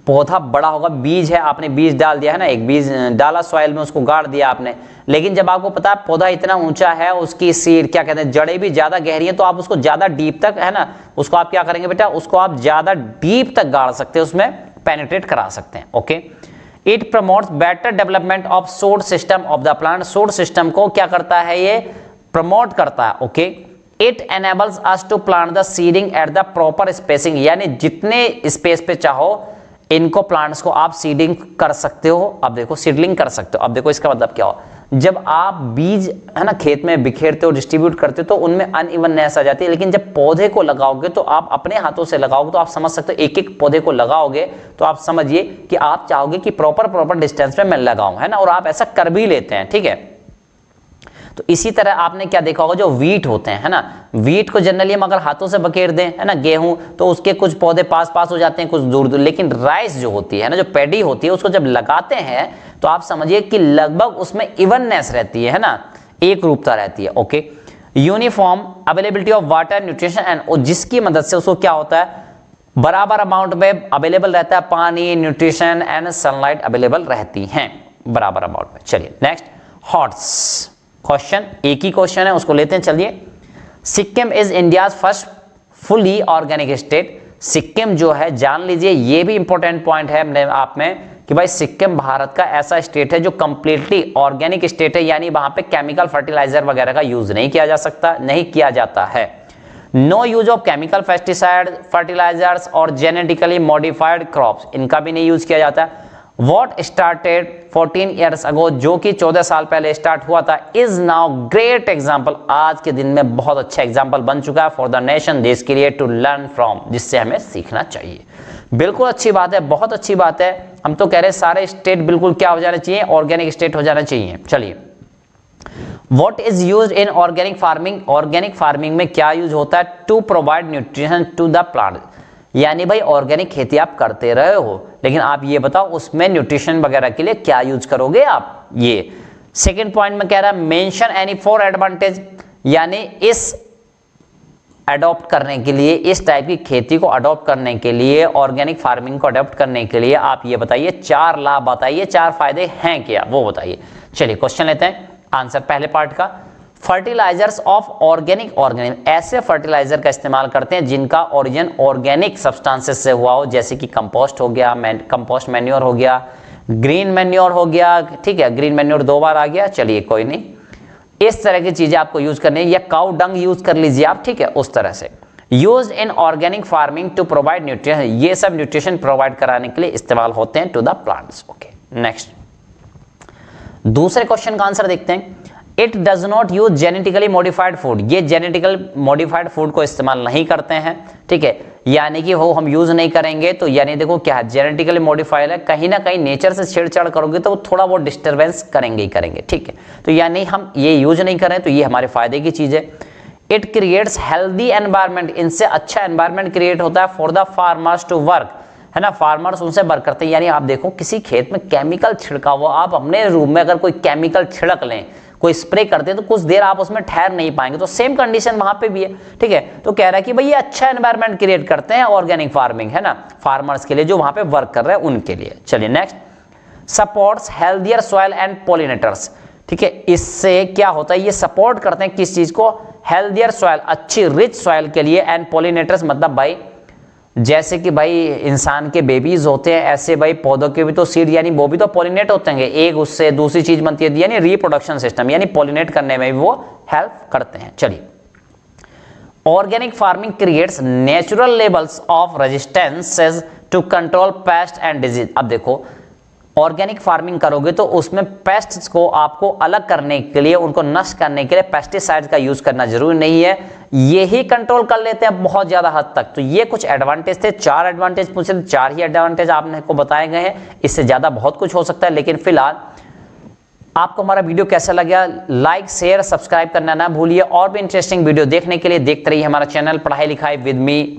पौधा बड़ा होगा, बीज है, आपने बीज डाल दिया है ना, एक बीज डाला सॉइल में, उसको गाड़ दिया आपने, लेकिन जब आपको पता है पौधा इतना ऊंचा है, उसकी सीड क्या कहते हैं, जड़ें भी ज्यादा गहरी हैं, तो आप उसको ज्यादा डीप तक, है ना, उसको आप क्या करेंगे बेटा, उसको आप ज्यादा डीप तक गाड़ सकते हैं, उसमें पेनिट्रेट करा सकते हैं। Okay, it promotes better development of shoot system of the plant, shoot system को क्या करता है, ये प्रमोट करता है। Okay, it enables us to plant the seeding at the proper spacing, यानी जितने स्पेस पे चाहो इनको प्लांट्स को आप सीडिंग कर सकते हो। अब देखो सीडलिंग कर सकते हो। अब देखो इसका मतलब क्या हो, जब आप बीज है ना खेत में बिखेरते हो, डिस्ट्रीब्यूट करते हो, तो उनमें अनइवननेस आ जाती है, लेकिन जब पौधे को लगाओगे तो आप अपने हाथों से लगाओगे तो आप समझ सकते हो, एक एक पौधे को लगाओगे तो आप समझिए कि आप चाहोगे कि प्रॉपर डिस्टेंस में मैं लगाऊं, है ना, और आप ऐसा कर भी लेते हैं। ठीक है, तो इसी तरह आपने क्या देखा होगा, जो वीट होते हैं, है ना, वीट को जनरली हम अगर हाथों से बखेर दें, है ना, गेहूं, तो उसके कुछ पौधे पास हो जाते हैं, कुछ दूर, लेकिन राइस जो होती है ना, जो पैडी होती है, उसको जब लगाते हैं तो आप समझिए कि लगभग उसमें इवननेस रहती है ना, एक रूपता रहती है। Okay, uniform availability of water, nutrition and, जिसकी मदद से उसको क्या होता है, बराबर अमाउंट में अवेलेबल रहता है, पानी, न्यूट्रिशन एंड सनलाइट अवेलेबल रहती हैं बराबर अमाउंट में। चलिए नेक्स्ट, हॉर्ट्स क्वेश्चन, एक ही क्वेश्चन है, उसको लेते हैं। चलिए, Sikkim is India first fully organic state, Sikkim जो है, जान लीजिए ये भी इंपॉर्टेंट पॉइंट है आप में कि भाई सिक्किम भारत का ऐसा स्टेट है जो कंप्लीटली ऑर्गेनिक स्टेट है, यानी वहां पे केमिकल फर्टिलाइजर वगैरह का यूज नहीं किया जा सकता, नहीं किया जाता है। No use of chemical pesticide, fertilizers और जेनेटिकली मॉडिफाइड क्रॉप्स, इनका भी नहीं यूज किया जाता है। What started 14 years ago, जो कि 14 साल पहले स्टार्ट हुआ था, is now great example, आज के दिन में बहुत अच्छा एग्जाम्पल बन चुका है for the nation, देश के लिए, to learn from, जिससे हमें सीखना चाहिए। बिल्कुल अच्छी बात है, बहुत अच्छी बात है। हम तो कह रहे हैं सारे स्टेट बिल्कुल क्या हो जाना चाहिए, ऑर्गेनिक स्टेट हो जाना चाहिए। चलिए, What is used in organic farming, organic farming में क्या यूज होता है, to provide nutrition to the plant, यानी भाई ऑर्गेनिक खेती आप करते रहे हो, लेकिन आप ये बताओ उसमें न्यूट्रिशन वगैरह के लिए क्या यूज करोगे आप। ये सेकंड पॉइंट में कह रहा है, मेंशन एनी 4 एडवांटेज, यानी इस अडॉप्ट करने के लिए, इस टाइप की खेती को अडॉप्ट करने के लिए, ऑर्गेनिक फार्मिंग को अडॉप्ट करने के लिए आप ये बताइए, 4 लाभ बताइए, 4 फायदे हैं क्या, वो बताइए। चलिए क्वेश्चन लेते हैं, आंसर पहले पार्ट का, फर्टिलाइजर्स ऑफ ऑर्गेनिक ऑर्गेनिज्म, ऐसे फर्टिलाइजर का इस्तेमाल करते हैं जिनका ओरिजिन ऑर्गेनिक सब्सटेंसेस से हुआ हो, जैसे कि कंपोस्ट हो गया, कंपोस्ट मैन्योर हो गया, ग्रीन मैन्योर हो गया। ठीक है, ग्रीन मैन्योर 2 बार आ गया, चलिए कोई नहीं, इस तरह की चीजें आपको यूज करनी है, या काउ डंग यूज कर लीजिए आप। ठीक है, उस तरह से use in organic farming to provide nutrition, ये सब न्यूट्रिशन प्रोवाइड कराने के लिए इस्तेमाल होते हैं to the plants. Okay, next दूसरे क्वेश्चन का आंसर देखते हैं। It does not use genetically modified food, ये जेनेटिकल मॉडिफाइड फूड को इस्तेमाल नहीं करते हैं। ठीक है, यानी कि वो हम यूज नहीं करेंगे, तो यानी देखो क्या है, जेनेटिकली मॉडिफाइड है, कहीं ना कहीं नेचर से छेड़छाड़ करोगे तो थोड़ा वो डिस्टर्बेंस करेंगे ही करेंगे। ठीक है, तो यानी हम ये यूज नहीं करें, तो ये हमारे फायदे की चीज है। इट क्रिएट्स हेल्दी एनवायरमेंट, इनसे अच्छा एनवायरमेंट क्रिएट होता है for the farmers to work, है ना, फार्मर्स उनसे वर्क करते हैं। यानी आप देखो किसी खेत में केमिकल छिड़का हुआ, आप अपने रूम में अगर कोई केमिकल छिड़क लें, कोई स्प्रे करते हैं, तो कुछ देर आप उसमें ठहर नहीं पाएंगे, तो सेम कंडीशन वहां पे भी है। ठीक है, तो कह रहा है कि भाई ये अच्छा एनवायरनमेंट क्रिएट करते हैं ऑर्गेनिक फार्मिंग, है ना, फार्मर्स के लिए जो वहां पे वर्क कर रहे हैं उनके लिए। चलिए next, supports healthier soil and pollinators. ठीक है, इससे क्या होता है, ये सपोर्ट करते हैं किस चीज को, हेल्दियर सॉइल, अच्छी रिच सॉइल के लिए, एंड पॉलिनेटर्स मतलब भाई जैसे कि भाई इंसान के बेबीज होते हैं, ऐसे भाई पौधों के भी तो सीड, यानी वो भी तो पॉलिनेट होते हैं, एक उससे दूसरी चीज बनती है, यानी रिप्रोडक्शन सिस्टम, यानी पॉलिनेट करने में भी वो हेल्प करते हैं। चलिए, organic farming creates natural levels of resistance to control pest and disease. अब देखो ऑर्गेनिक फार्मिंग करोगे तो उसमें पेस्ट्स को आपको अलग करने के लिए, उनको नष्ट करने के लिए पेस्टिसाइड का यूज करना जरूरी नहीं है, यही कंट्रोल कर लेते हैं बहुत ज्यादा हद तक। तो ये कुछ एडवांटेज थे, 4 एडवांटेज पूछे, 4 ही एडवांटेज आपने को बताए गए हैं, इससे ज्यादा बहुत कुछ हो सकता है। लेकिन फिलहाल आपको हमारा वीडियो कैसा लगा, लाइक शेयर सब्सक्राइब करना ना भूलिए, और भी इंटरेस्टिंग वीडियो देखने के लिए देखते रहिए हमारा चैनल पढ़ाई लिखाई विद मी।